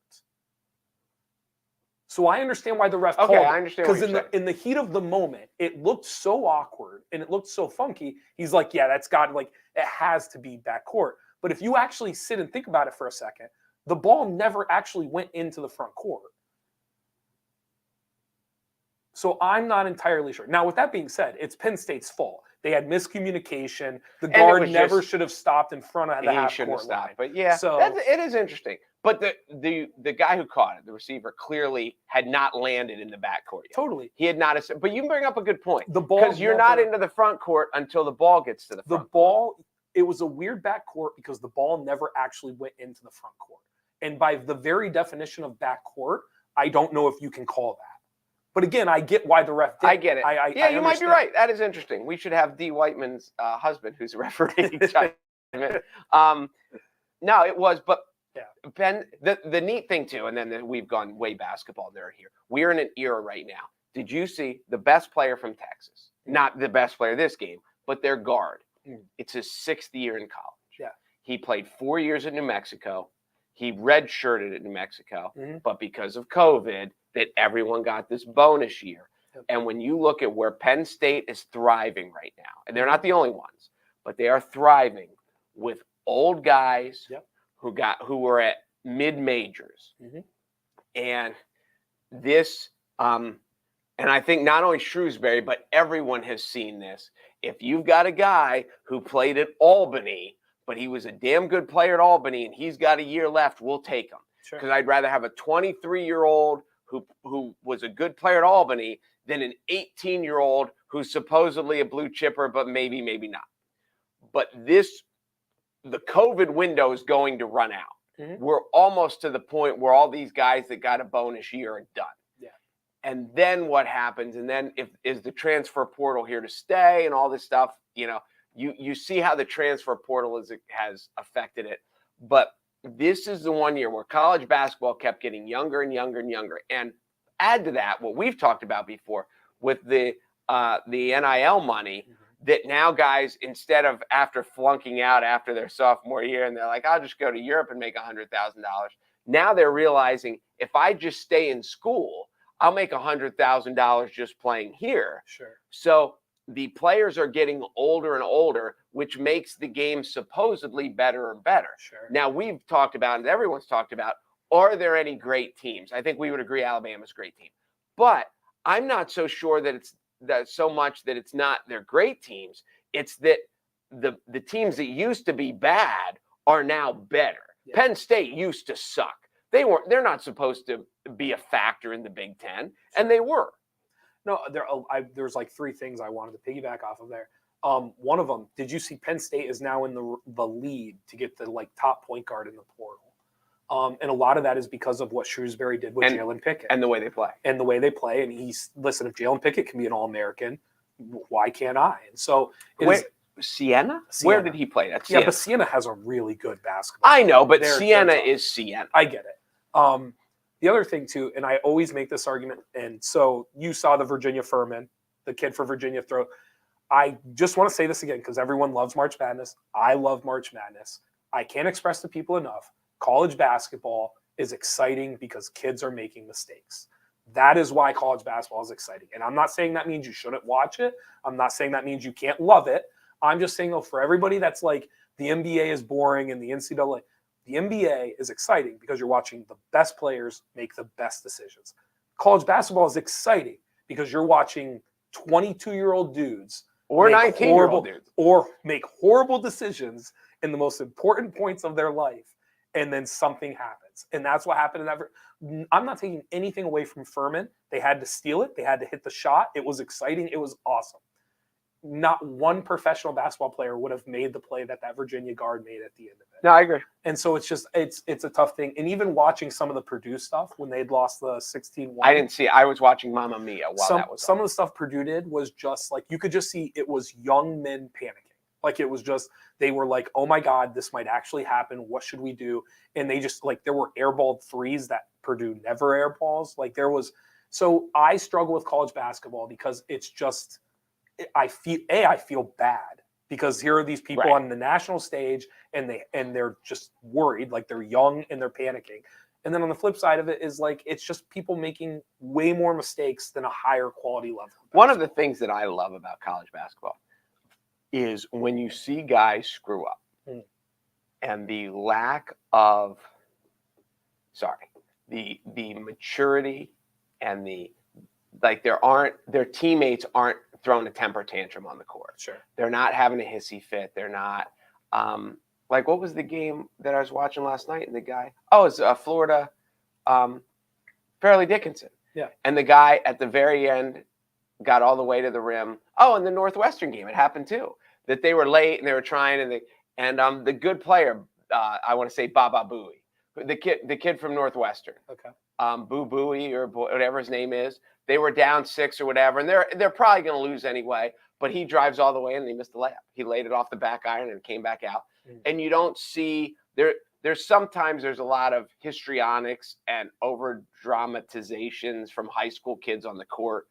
So I understand why the ref called it. I understand what you're saying. Because in the heat of the moment, it looked so awkward and it looked so funky. He's like, yeah, that's got it has to be backcourt. But if you actually sit and think about it for a second, the ball never actually went into the front court. So I'm not entirely sure. Now, with that being said, it's Penn State's fault. They had miscommunication. The guard never should have stopped in front of the half-court line. But yeah, so it is interesting. But the guy who caught it, the receiver, clearly had not landed in the backcourt yet. Totally. He had not. But you bring up a good point. The ball, because you're not into the front court until the ball gets to the front. The ball, it was a weird backcourt because the ball never actually went into the front court. And by the very definition of backcourt, I don't know if you can call that. But again, I get why the ref did. I get it. I you might be right. That is interesting. We should have D. Whiteman's husband, who's a referee. No, it was, but Ben, the neat thing too, and then we've gone way basketball nerd here. We're in an era right now. Did you see the best player from Texas? Not the best player this game, but their guard. It's his 6th year in college. Yeah. He played 4 years at New Mexico. He redshirted at New Mexico, but because of COVID, that everyone got this bonus year. And when you look at where Penn State is thriving right now, and they're not the only ones, but they are thriving with old guys who were at mid-majors. And this, and I think not only Shrewsbury, but everyone has seen this. If you've got a guy who played at Albany, but he was a damn good player at Albany, and he's got a year left, we'll take him. Because I'd rather have a 23-year-old who was a good player at Albany than an 18-year-old who's supposedly a blue chipper, but maybe not. But the COVID window is going to run out. We're almost to the point where all these guys that got a bonus year are done. And then what happens? And then is the transfer portal here to stay and all this stuff? You see how the transfer portal has affected it. But this is the one year where college basketball kept getting younger and younger and younger. And add to that what we've talked about before with the NIL money, that now guys, instead of after flunking out after their sophomore year, and they're like, I'll just go to Europe and make $100,000. Now they're realizing if I just stay in school, I'll make $100,000 just playing here. So the players are getting older and older, which makes the game supposedly better and better. Now, we've talked about, and everyone's talked about, are there any great teams? I think we would agree Alabama's a great team. But I'm not so sure that it's not they're great teams. It's that the teams that used to be bad are now better. Penn State used to suck. They're not supposed to be a factor in the Big Ten, and they were. No, there's like 3 things I wanted to piggyback off of there. One of them, did you see Penn State is now in the lead to get the top point guard in the portal? And a lot of that is because of what Shrewsbury did with Jalen Pickett. And the way they play. And listen, if Jalen Pickett can be an All-American, why can't I? And so Siena? Where did he play? That's Siena. But Siena has a really good basketball. I know, but Siena is Siena. I get it. The other thing, too, and I always make this argument, and so you saw the Virginia Furman, the kid for Virginia throw. I just want to say this again because everyone loves March Madness. I love March Madness. I can't express to people enough. College basketball is exciting because kids are making mistakes. That is why college basketball is exciting. And I'm not saying that means you shouldn't watch it. I'm not saying that means you can't love it. I'm just saying, though, for everybody that's like, the NBA is boring and the NCAA, the NBA is exciting because you're watching the best players make the best decisions. College basketball is exciting because you're watching 22-year-old dudes Or make 19-year-old dudes. or make horrible decisions in the most important points of their life, and then something happens. And that's what happened in that. I'm not taking anything away from Furman. They had to steal it. They had to hit the shot. It was exciting. It was awesome. Not one professional basketball player would have made the play that Virginia guard made at the end of it. No, I agree. And so it's just it's a tough thing. And even watching some of the Purdue stuff when they'd lost the 16-1. I didn't see it. I was watching Mamma Mia while that was some of the stuff Purdue did was just like, you could just see it was young men panicking. Like, it was just, they were like, oh my God, this might actually happen. What should we do? And they just, like, there were airballed threes that Purdue never airballs. Like, there was, so I struggle with college basketball because it's just, I feel bad because here are these people Right. on the national stage and they're just worried, like they're young and they're panicking. And then on the flip side of it is like, it's just people making way more mistakes than a higher quality level. One of the things that I love about college basketball is when you see guys screw up and the lack of, the maturity and their teammates aren't throwing a temper tantrum on the court. Sure. They're not having a hissy fit. They're not, like, what was the game that I was watching last night? And the guy, it's Florida, Fairleigh Dickinson. Yeah. And the guy at the very end got all the way to the rim. Oh, in the Northwestern game, it happened too. That they were late and they were trying, and the good player, I want to say Baba Booey, the kid from Northwestern. Okay. Boo Booey or whatever his name is. They were down 6 or whatever, and they're probably going to lose anyway. But he drives all the way in and he missed the layup. He laid it off the back iron and came back out. And you don't see there's sometimes there's a lot of histrionics and over dramatizations from high school kids on the court,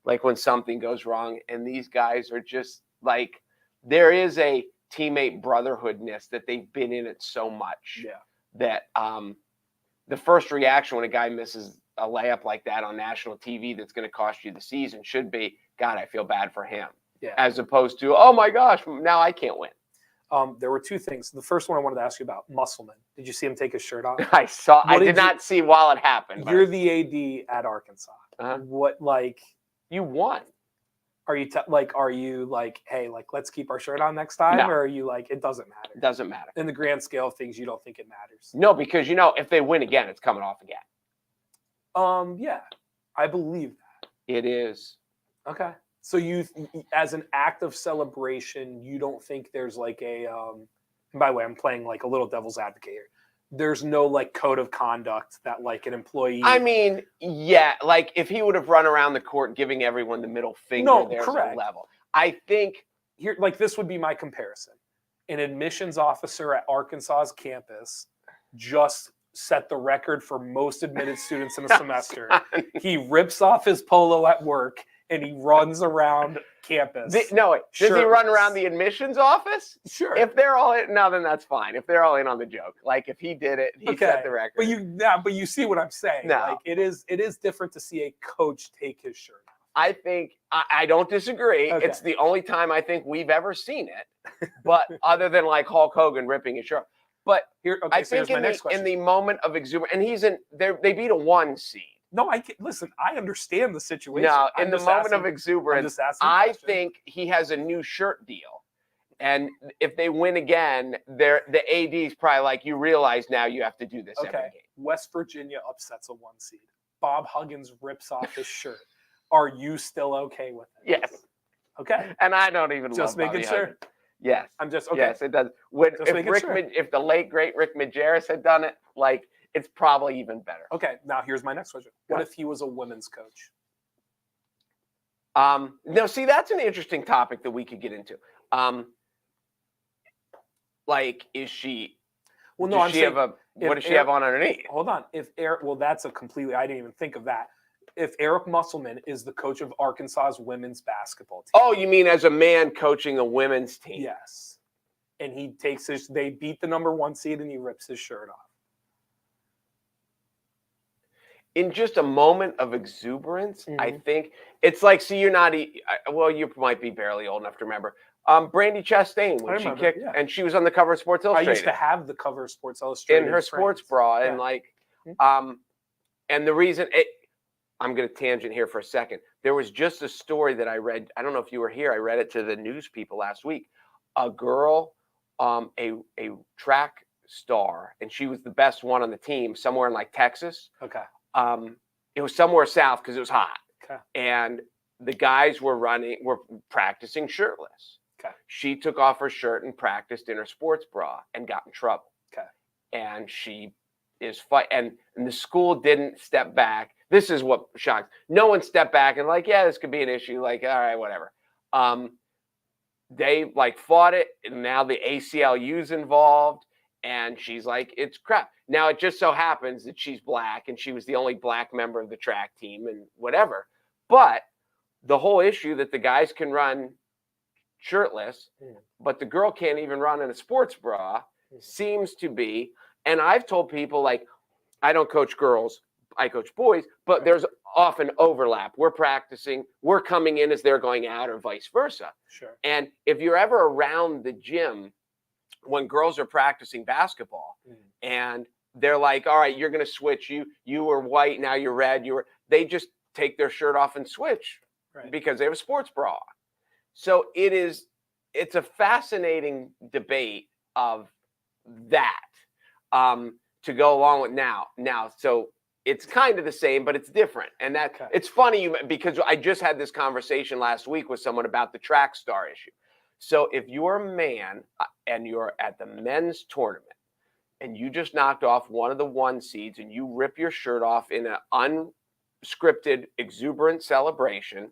like when something goes wrong. And these guys are just like, there is a teammate brotherhoodness that they've been in it so much that the first reaction when a guy misses a layup like that on national TV that's going to cost you the season should be, God, I feel bad for him. Yeah. As opposed to, oh my gosh, now I can't win. There were two things. The first one I wanted to ask you about, Musselman. Did you see him take his shirt off? I did not see while it happened. You're the AD at Arkansas. What, like, you won? Are you like, hey, like, let's keep our shirt on next time? No. Or are you like, it doesn't matter? It doesn't matter. In the grand scale of things, you don't think it matters? No, because if they win again, it's coming off again. Yeah, I believe that. It is. Okay. So you, as an act of celebration, you don't think there's like a, and by the way, I'm playing like a little devil's advocate here. There's no like code of conduct that like an employee. I mean, yeah, like if he would have run around the court giving everyone the middle finger, there's correct. a level. I think here, like, this would be my comparison. An admissions officer at Arkansas's campus just set the record for most admitted students in a semester. He rips off his polo at work and he runs around campus. Does he run around the admissions office? Sure. If they're all in, no, then that's fine. If they're all in on the joke, like if he did it, he set the record. But you see what I'm saying. No. Like, it is different to see a coach take his shirt off. I think I don't disagree. Okay. It's the only time I think we've ever seen it. But other than like Hulk Hogan ripping his shirt. But I think in the moment of exuberance, and they beat a 1 seed. No, listen, I understand the situation. No, in the moment of exuberance, I think he has a new shirt deal. And if they win again, the AD is probably like, you realize now you have to do this every game. West Virginia upsets a 1 seed. Bob Huggins rips off his shirt. Are you still okay with it? Yes. Okay. And I don't even just love making Bobby sure. Huggins. Yes. I'm just okay. Yes, it does. If the late great Rick Majerus had done it, like, it's probably even better. Okay, now here's my next question. What if he was a women's coach? No, see, that's an interesting topic that we could get into. Like, is she? Well, no, what does she have on underneath? Hold on. That's a completely. I didn't even think of that. If Eric Musselman is the coach of Arkansas's women's basketball team. Oh, you mean as a man coaching a women's team? Yes. And he takes they beat the number 1 seed and he rips his shirt off. in just a moment of exuberance, I Mhm. think it's like, see, you're not, well, you might be barely old enough to remember. Brandy Chastain, when I she remember, kicked, yeah. and she was on the cover of Sports I Illustrated used to have the cover of Sports Illustrated in her sports frames. bra, Yeah. and like, Mhm. and the reason I'm going to tangent here for a second. There was just a story that I read. I don't know if you were here. I read it to the news people last week. A girl, a track star, and she was the best one on the team, somewhere in like Texas. Okay. It was somewhere south because it was hot, Okay. and the guys were practicing shirtless. Okay. She took off her shirt and practiced in her sports bra and got in trouble. Okay. And she is and the school didn't step back. This is what shocks. No one stepped back and like, yeah, this could be an issue. Like, all right, whatever. They like fought it, and now the ACLU's involved, and she's like, it's crap. Now it just so happens that she's black, and she was the only black member of the track team, and whatever. But the whole issue that the guys can run shirtless, but the girl can't even run in a sports bra, seems to be. And I've told people, like, I don't coach girls, I coach boys, but there's often overlap. We're practicing, we're coming in as they're going out, or vice versa. Sure. And if you're ever around the gym when girls are practicing basketball and they're like, all right, you're going to switch. You were white, now you're red. They just take their shirt off and switch because they have a sports bra. So it's a fascinating debate of that to go along with now. So it's kind of the same, but it's different. And it's funny because I just had this conversation last week with someone about the track star issue. So if you're a man and you're at the men's tournament and you just knocked off one of the 1 seeds and you rip your shirt off in an unscripted, exuberant celebration,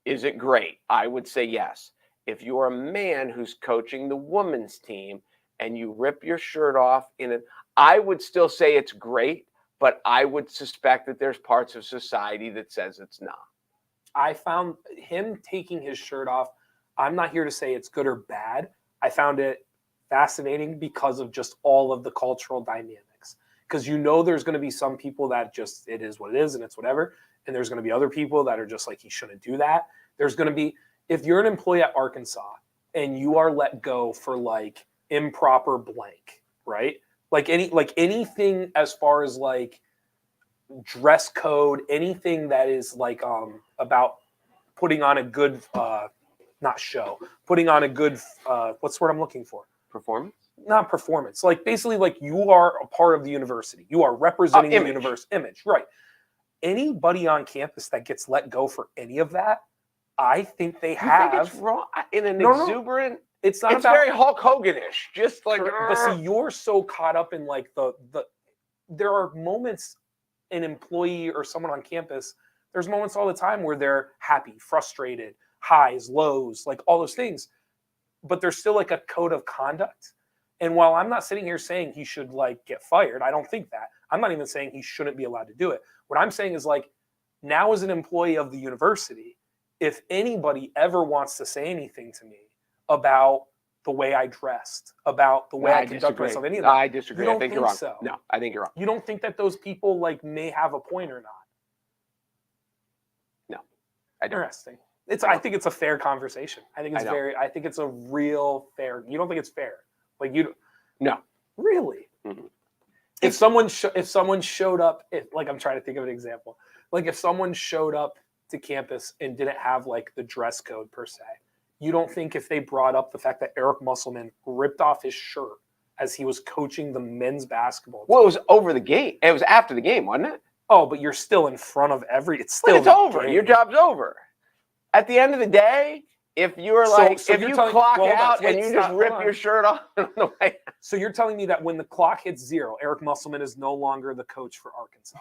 is it great? I would say yes. If you're a man who's coaching the women's team and you rip your shirt off I would still say it's great, but I would suspect that there's parts of society that says it's not. I found him taking his shirt off. I'm not here to say it's good or bad. I found it fascinating because of just all of the cultural dynamics. Because there's going to be some people that just, it is what it is and it's whatever. And there's going to be other people that are just like, he shouldn't do that. There's going to be, if you're an employee at Arkansas and you are let go for like improper blank, right? Like anything as far as like dress code, anything that is like about putting on a good putting on a good what's the word I'm looking for? Performance? Not performance. Like basically like you are a part of the university. You are representing the universe image, right? Anybody on campus that gets let go for any of that, I think they have. Think it's wrong in an exuberant. No. It's not. It's very Hulk Hogan-ish, just like. But see, you're so caught up in like the. There are moments, an employee or someone on campus. There's moments all the time where they're happy, frustrated, highs, lows, like all those things. But there's still like a code of conduct. And while I'm not sitting here saying he should like get fired, I don't think that. I'm not even saying he shouldn't be allowed to do it. What I'm saying is like, now as an employee of the university, if anybody ever wants to say anything to me about the way I dressed, about the way I conduct myself, any of that, I disagree. I think you're wrong. So. No, I think you're wrong. You don't think that those people like may have a point or not? No, I don't. Interesting. I think it's a fair conversation. I think it's a real fair. You don't think it's fair? Like you? No. Really? Mm-hmm. If someone showed up, like I'm trying to think of an example, like if someone showed up to campus and didn't have like the dress code per se, you don't think if they brought up the fact that Eric Musselman ripped off his shirt as he was coaching the men's basketball team? Well, it was over the game. It was after the game, wasn't it? Oh, but you're still in front of it's still. It's over. Your job's over. At the end of the day, if you're if you clock out and you just rip your shirt off on the way. So you're telling me that when the clock hits 0, Eric Musselman is no longer the coach for Arkansas?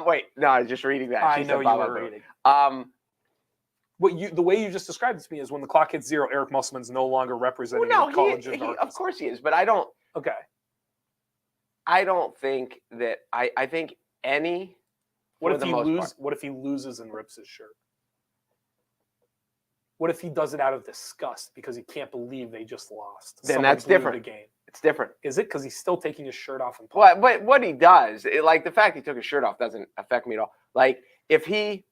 Wait, no, I was just reading that. I know you were reading. The way you just described it to me is when the clock hits 0, Eric Musselman's no longer representing the college of Arkansas. Of course he is, but I don't. Okay. I don't think that. I think any. What if he loses and rips his shirt? What if he does it out of disgust because he can't believe they just lost? Then that's different. The game. It's different. Is it? Because he's still taking his shirt off and But what he does, like the fact he took his shirt off doesn't affect me at all. Like if he,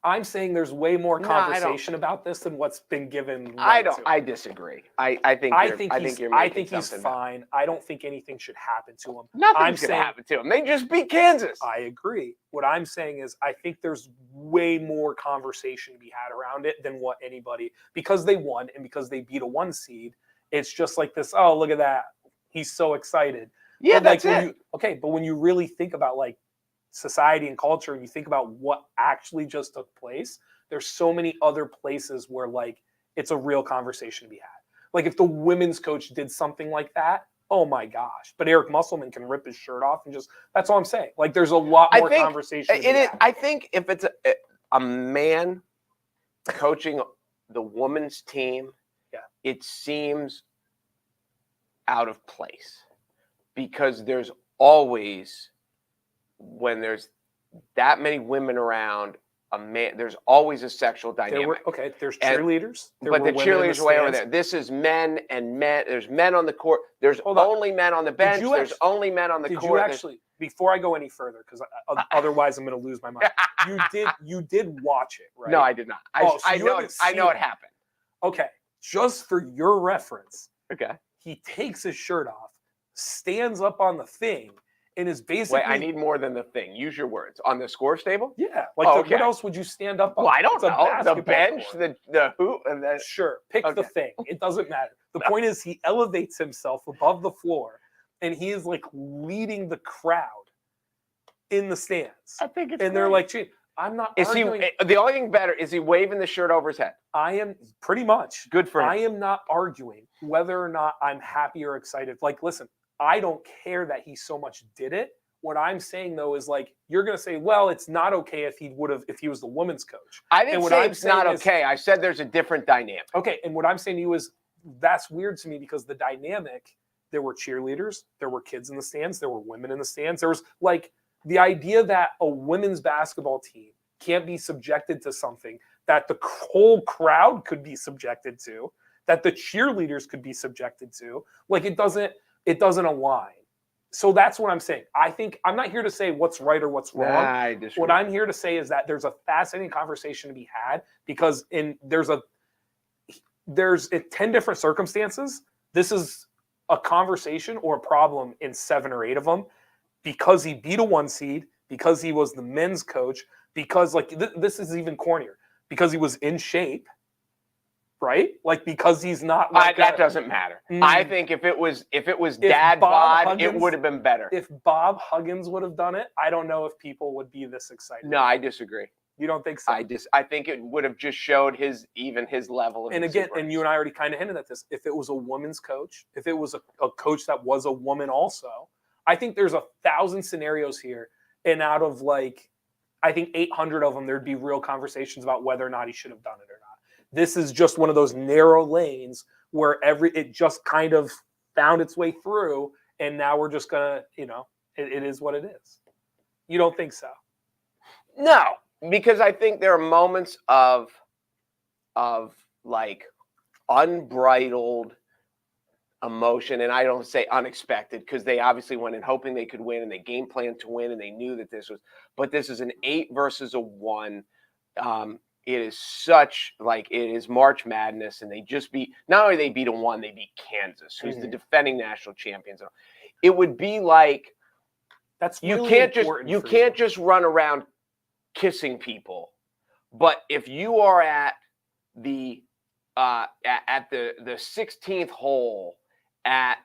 I'm saying there's way more No, I don't- conversation about this than what's been given. I right don't. to I it. disagree. I think you're making he's something up. fine. I don't think anything should happen to him. Nothing's going to happen to him. They just beat Kansas. I agree. What I'm saying is I think there's way more conversation to be had around it than what anybody, because they won and because they beat a 1 seed. It's just like this, oh, look at that. He's so excited. Yeah, But like that's it. But when you really think about like society and culture and you think about what actually just took place, there's so many other places where like it's a real conversation to be had. Like if the women's coach did something like that, oh my gosh. But Eric Musselman can rip his shirt off and just, that's all I'm saying. Like there's a lot more conversation to be had. I think if it's a man coaching the women's team, it seems out of place because there's always, when there's that many women around, a man, there's always a sexual dynamic. There's cheerleaders. But the cheerleaders are way over there. This is men and men. There's men on the court. There's only men on the bench. There's only men on the court. Did you actually, before I go any further, because otherwise I'm going to lose my mind. You did watch it, right? No, I did not. I know it happened. Okay, just for your reference. Okay. He takes his shirt off, stands up on the thing, and is basically. Wait, I need more than the thing. Use your words. On the score table? Yeah. Like, what else would you stand up on? Well, I don't know. The bench, court. the hoop, and then. Sure. Pick the thing. It doesn't matter. The point is, he elevates himself above the floor, and he is like leading the crowd in the stands. I think it's. And they're like, gee, I'm not. Is arguing. The only thing better is he waving the shirt over his head? I am pretty much. Good for him. I am not arguing whether or not I'm happy or excited. Like, listen, I don't care that he so much did it. What I'm saying though is like you're gonna say, well, it's not okay if he was the women's coach. I didn't say it's not okay. I said there's a different dynamic. Okay, and what I'm saying to you is that's weird to me because the dynamic, there were cheerleaders, there were kids in the stands, there were women in the stands. There was like the idea that a women's basketball team can't be subjected to something that the whole crowd could be subjected to, that the cheerleaders could be subjected to, like it doesn't align. So that's what I'm saying. I think I'm not here to say what's right or what's wrong. I disagree. What I'm here to say is that there's a fascinating conversation to be had because there's 10 different circumstances. This is a conversation or a problem in 7 or 8 of them because he beat a 1 seed, because he was the men's coach, because like this is even cornier, because he was in shape. Right? Like because he's not like that doesn't matter. I think if it was dad bod, it would have been better. If Bob Huggins would have done it, I don't know if people would be this excited. No, I disagree. You don't think so? I think it would have just showed his level of. And again, and you and I already kind of hinted at this. If it was a woman's coach, if it was a coach that was a woman also, I think there's 1,000 scenarios here, and out of like, I think 800 of them, there'd be real conversations about whether or not he should have done it or not. This is just one of those narrow lanes where it just kind of found its way through, and now we're just gonna, it is what it is. You don't think so? No, because I think there are moments of like unbridled emotion, and I don't say unexpected because they obviously went in hoping they could win, and they game planned to win, and they knew that this is an 8 versus a 1. It is it is March Madness, and they just not only they beat a 1, they beat Kansas, who's the defending national champions. It would be like that's you really can't just run around kissing people, but if you are at the 16th hole at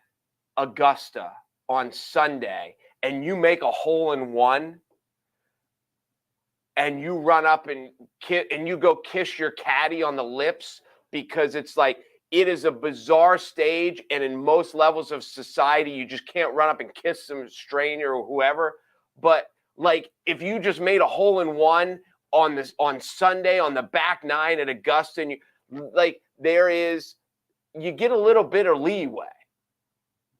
Augusta on Sunday and you make a hole in one. And you run up and you go kiss your caddy on the lips because it's like it is a bizarre stage, and in most levels of society, you just can't run up and kiss some stranger or whoever. But like if you just made a hole in one on Sunday on the back 9 at Augusta, and you get a little bit of leeway.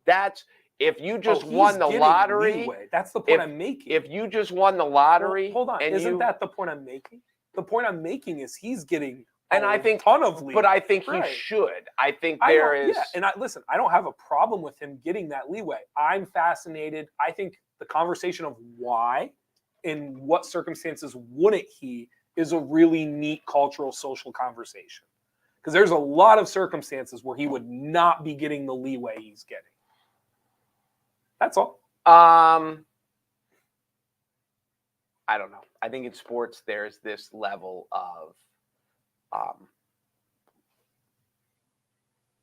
That's if you just won the lottery. Leeway. That's the point I'm making. If you just won the lottery, hold on, isn't that the point I'm making? The point I'm making is he's getting And I think, ton of leeway. but I think he Right. should. I think I there don't- is. Yeah, and listen, I don't have a problem with him getting that leeway. I'm fascinated. I think the conversation of why, in what circumstances wouldn't he, is a really neat cultural, social conversation. Because there's a lot of circumstances where he would not be getting the leeway he's getting. That's all. I don't know. I think in sports there's this level of,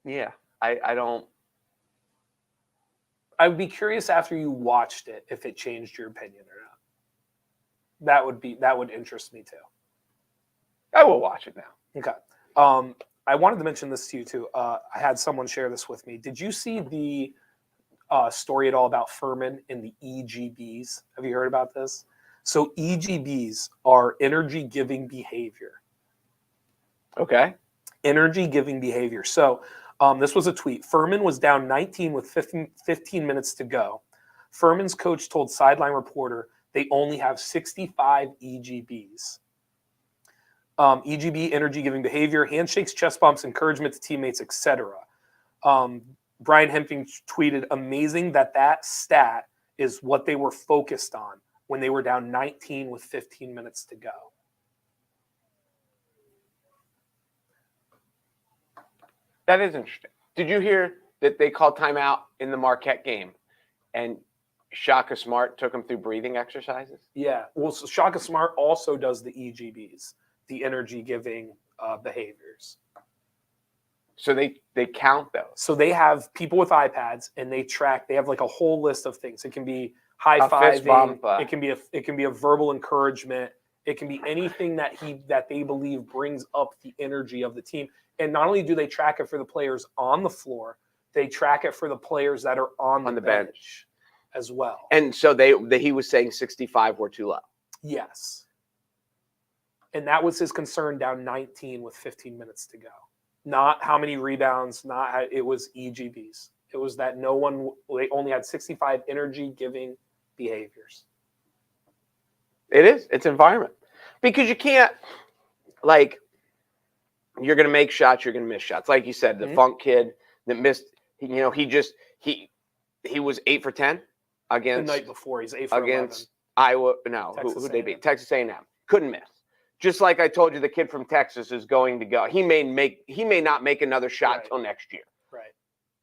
yeah. I don't. I would be curious after you watched it if it changed your opinion or not. That would interest me too. I will watch it now. Okay. I wanted to mention this to you too. I had someone share this with me. Did you see the story at all about Furman and the EGBs? Have you heard about this? So EGBs are energy giving behavior. Okay. Energy giving behavior. So this was a tweet. Furman was down 19 with 15 minutes to go. Furman's coach told sideline reporter they only have 65 EGBs. EGB, energy giving behavior, handshakes, chest bumps, encouragement to teammates, etc. Brian Hemping tweeted, amazing that stat is what they were focused on when they were down 19 with 15 minutes to go. That is interesting. Did you hear that they called timeout in the Marquette game and Shaka Smart took them through breathing exercises? Yeah. Well, so Shaka Smart also does the EGBs, the energy giving behaviors. So they count those. So they have people with iPads and they track. They have like a whole list of things. It can be high fist bump, fiving. It can be a verbal encouragement. It can be anything that they believe brings up the energy of the team. And not only do they track it for the players on the floor, they track it for the players that are on the bench as well. And so he was saying 65 were too low. Yes. And that was his concern down 19 with 15 minutes to go. Not how many rebounds, it was EGBs. It was that they only had 65 energy giving behaviors. It is. It's environment. Because you can't, like, you're going to make shots, you're going to miss shots. Like you said, the Funk kid that missed, he was 8 for 10 against. The night before, he's 8 for 11. Against Iowa. No, who'd they beat? Texas A&M. Couldn't miss. Just like I told you, the kid from Texas is going to go. He may not make another shot till next year. Right.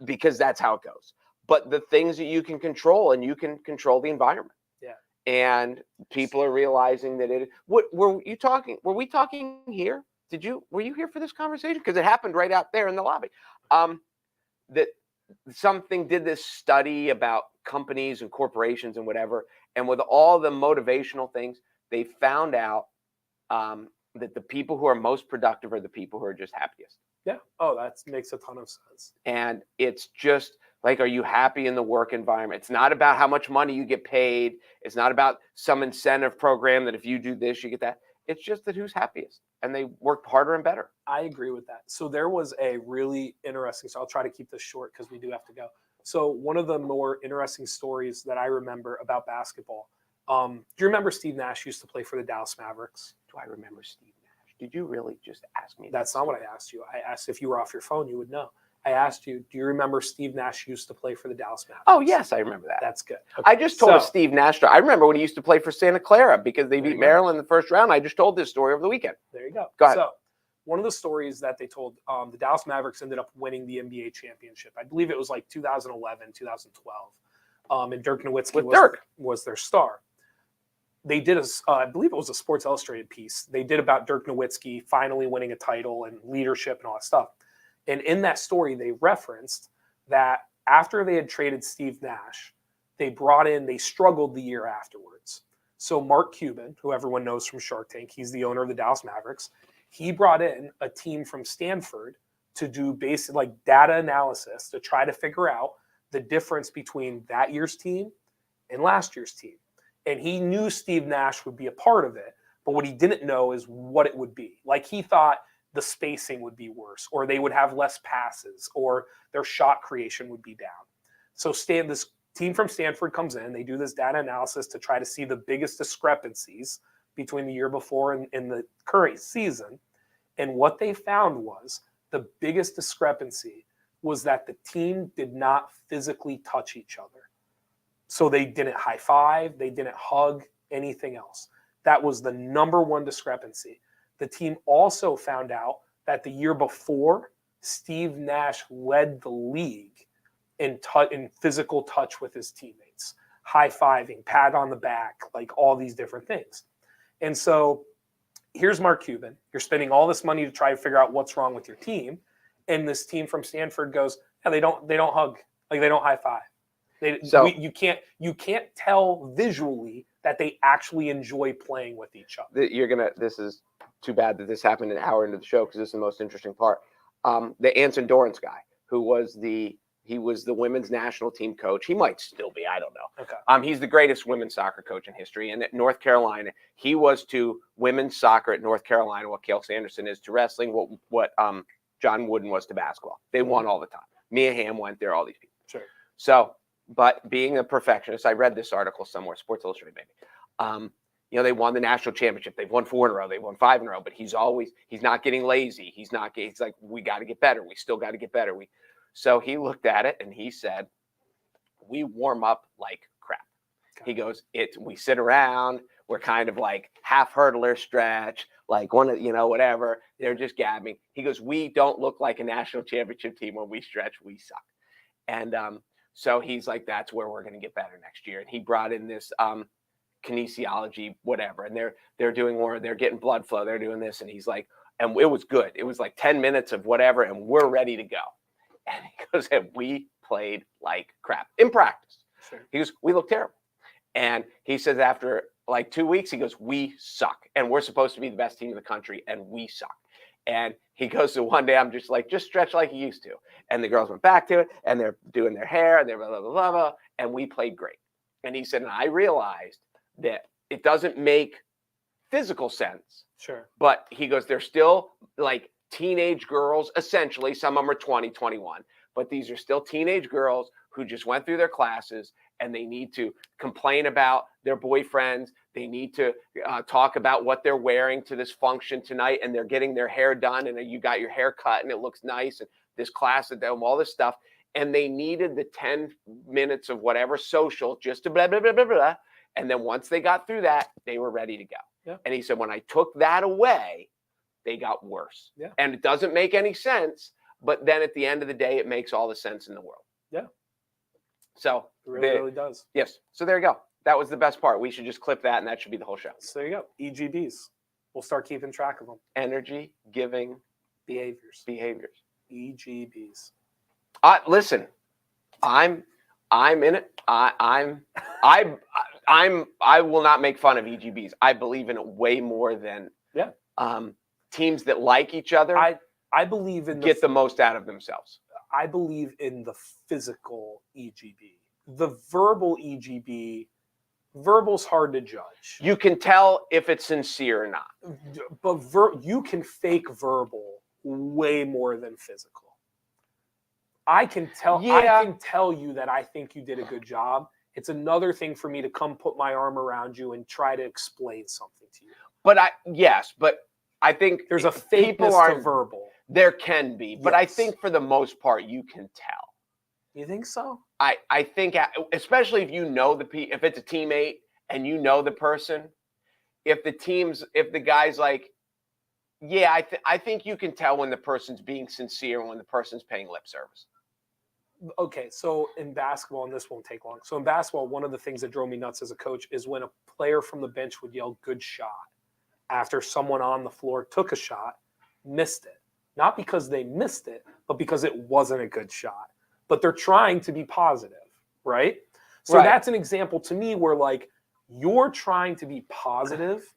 Because that's how it goes. But the things that you can control, and you can control the environment. Yeah. And people are realizing that it. What were you talking? Were we talking here? Were you here for this conversation? Because it happened right out there in the lobby. That something did this study about companies and corporations and whatever, and with all the motivational things, they found out that the people who are most productive are the people who are just happiest. Yeah. Oh, that makes a ton of sense. And it's just like, are you happy in the work environment? It's not about how much money you get paid. It's not about some incentive program that if you do this, you get that. It's just that who's happiest, and they worked harder and better. I agree with that. So there was a really interesting, so I'll try to keep this short because we do have to go. So one of the more interesting stories that I remember about basketball, do you remember Steve Nash used to play for the Dallas Mavericks? Do I remember Steve Nash? Did you really just ask me? That's not what I asked you. I asked if you were off your phone, you would know. I asked you, do you remember Steve Nash used to play for the Dallas Mavericks? Oh, yes, I remember that. That's good. Okay. I just told a Steve Nash story. I remember when he used to play for Santa Clara because they beat Maryland in the first round. I just told this story over the weekend. There you go. Go ahead. So one of the stories that they told, the Dallas Mavericks ended up winning the NBA championship. I believe it was like 2011, 2012. And Dirk Nowitzki was their star. They did I believe it was a Sports Illustrated piece. They did about Dirk Nowitzki finally winning a title and leadership and all that stuff. And in that story, they referenced that after they had traded Steve Nash, they struggled the year afterwards. So Mark Cuban, who everyone knows from Shark Tank, he's the owner of the Dallas Mavericks. He brought in a team from Stanford to do basic data analysis to try to figure out the difference between that year's team and last year's team. And he knew Steve Nash would be a part of it, but what he didn't know is what it would be. Like, he thought the spacing would be worse, or they would have less passes, or their shot creation would be down. So this team from Stanford comes in, they do this data analysis to try to see the biggest discrepancies between the year before and the current season. And what they found was the biggest discrepancy was that the team did not physically touch each other. So they didn't high five, they didn't hug, anything else. That was the number one discrepancy. The team also found out that the year before, Steve Nash led the league in physical touch with his teammates, high-fiving, pat on the back, like all these different things. And so here's Mark Cuban. You're spending all this money to try to figure out what's wrong with your team. And this team from Stanford goes, yeah, they don't hug, like they don't high five. You can't tell visually that they actually enjoy playing with each other. This is too bad that this happened an hour into the show because this is the most interesting part. The Anson Dorrance guy, who was the women's national team coach. He might still be, I don't know. Okay. He's the greatest women's soccer coach in history. And at North Carolina, he was to women's soccer at North Carolina what Cael Sanderson is to wrestling, what John Wooden was to basketball. They won all the time. Mia Hamm went there, all these people. Sure. So, but being a perfectionist, I read this article somewhere, Sports Illustrated maybe. They won the national championship. They've won 4 in a row. They've won 5 in a row. But he's not getting lazy. He's like, we got to get better. We still got to get better. So he looked at it and he said, we warm up like crap. Okay. He goes, we sit around. We're kind of like half hurdler stretch, like whatever. They're just gabbing. He goes, we don't look like a national championship team when we stretch. We suck. And so he's like, that's where we're going to get better next year. And he brought in this kinesiology, whatever. And they're doing more. They're getting blood flow. They're doing this. And he's like, and it was good. It was like 10 minutes of whatever. And we're ready to go. And he goes, and we played like crap in practice. Sure. He goes, we look terrible. And he says after like 2 weeks, he goes, we suck. And we're supposed to be the best team in the country. And we suck. And he goes to one day, I'm just like, just stretch like you used to. And the girls went back to it and they're doing their hair and they're blah, blah, blah, blah, blah. And we played great. And he said, and I realized that it doesn't make physical sense. Sure. But he goes, they're still like teenage girls, essentially. Some of them are 20, 21. But these are still teenage girls who just went through their classes and they need to complain about their boyfriends. They need to talk about what they're wearing to this function tonight, and they're getting their hair done, and you got your hair cut, and it looks nice, and this class at them, all this stuff. And they needed the 10 minutes of whatever social just to blah, blah, blah, blah, blah. And then once they got through that, they were ready to go. Yeah. And he said, when I took that away, they got worse. Yeah. And it doesn't make any sense, but then at the end of the day, it makes all the sense in the world. Yeah. So it really does. Yes. So there you go. That was the best part. We should just clip that, and that should be the whole show. So there you go. EGBs. We'll start keeping track of them. Energy giving behaviors. EGBs. Listen, I'm in it. I will not make fun of EGBs. I believe in it way more than teams that like each other. I believe in get the most out of themselves. I believe in the physical EGB. The verbal EGB, verbal's hard to judge. You can tell if it's sincere or not. But you can fake verbal way more than physical. I can tell you that I think you did a good job. It's another thing for me to come put my arm around you and try to explain something to you. But I think there's a fakeness to verbal. There can be, but yes. I think for the most part you can tell. You think so? I think, especially if you know if it's a teammate and you know the person, if the guy's like, yeah, I think you can tell when the person's being sincere and when the person's paying lip service. Okay, so in basketball, and this won't take long. So in basketball, one of the things that drove me nuts as a coach is when a player from the bench would yell "good shot" after someone on the floor took a shot, missed it. Not because they missed it, but because it wasn't a good shot. But they're trying to be positive, right? So that's an example to me where like you're trying to be positive,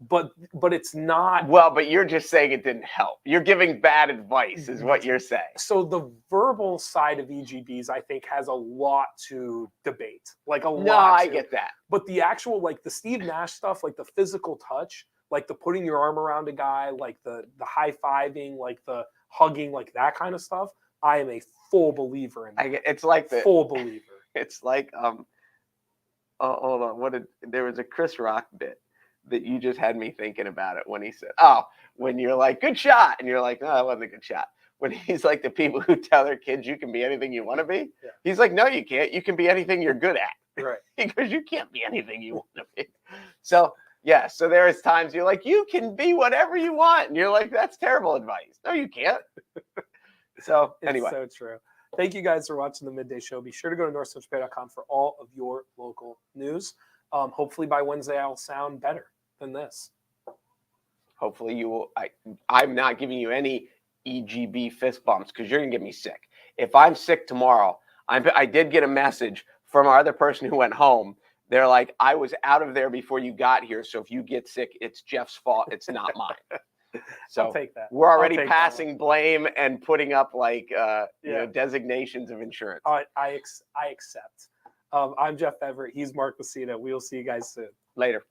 but it's not. Well, but you're just saying it didn't help. You're giving bad advice is what you're saying. So the verbal side of EGBs, I think, has a lot to debate. Like a lot. No, I get that. But the actual, like the Steve Nash stuff, like the physical touch, like the putting your arm around a guy, like the high-fiving, like the hugging, like that kind of stuff, I am a full believer in that. It's like the full believer. It's like hold on, there was a Chris Rock bit that you just had me thinking about it when he said, "Oh, when you're like, good shot," and you're like, "No, that wasn't a good shot." When he's like the people who tell their kids you can be anything you want to be, Yeah. he's like, "No, you can't. You can be anything you're good at." Right. Because you can't be anything you want to be. So yeah, so there's times you're like, you can be whatever you want, and you're like, that's terrible advice. No, you can't. So It's anyway, so true. Thank you guys for watching the Midday Show. Be sure to go to NorthcentralPa.com for all of your local news. Hopefully by Wednesday I'll sound better than this. hopefully you will. I'm not giving you any EGB fist bumps because you're gonna get me sick. If I'm sick tomorrow, I did get a message from our other person who went home. They're like, I was out of there before you got here, so if you get sick, it's Jeff's fault. It's not mine. So I'll take that. we're I'll already take that one. passing blame and putting up like Yeah. designations of insurance. I accept. I'm Jeff Everett. He's Mark Messina. We'll see you guys soon. Later.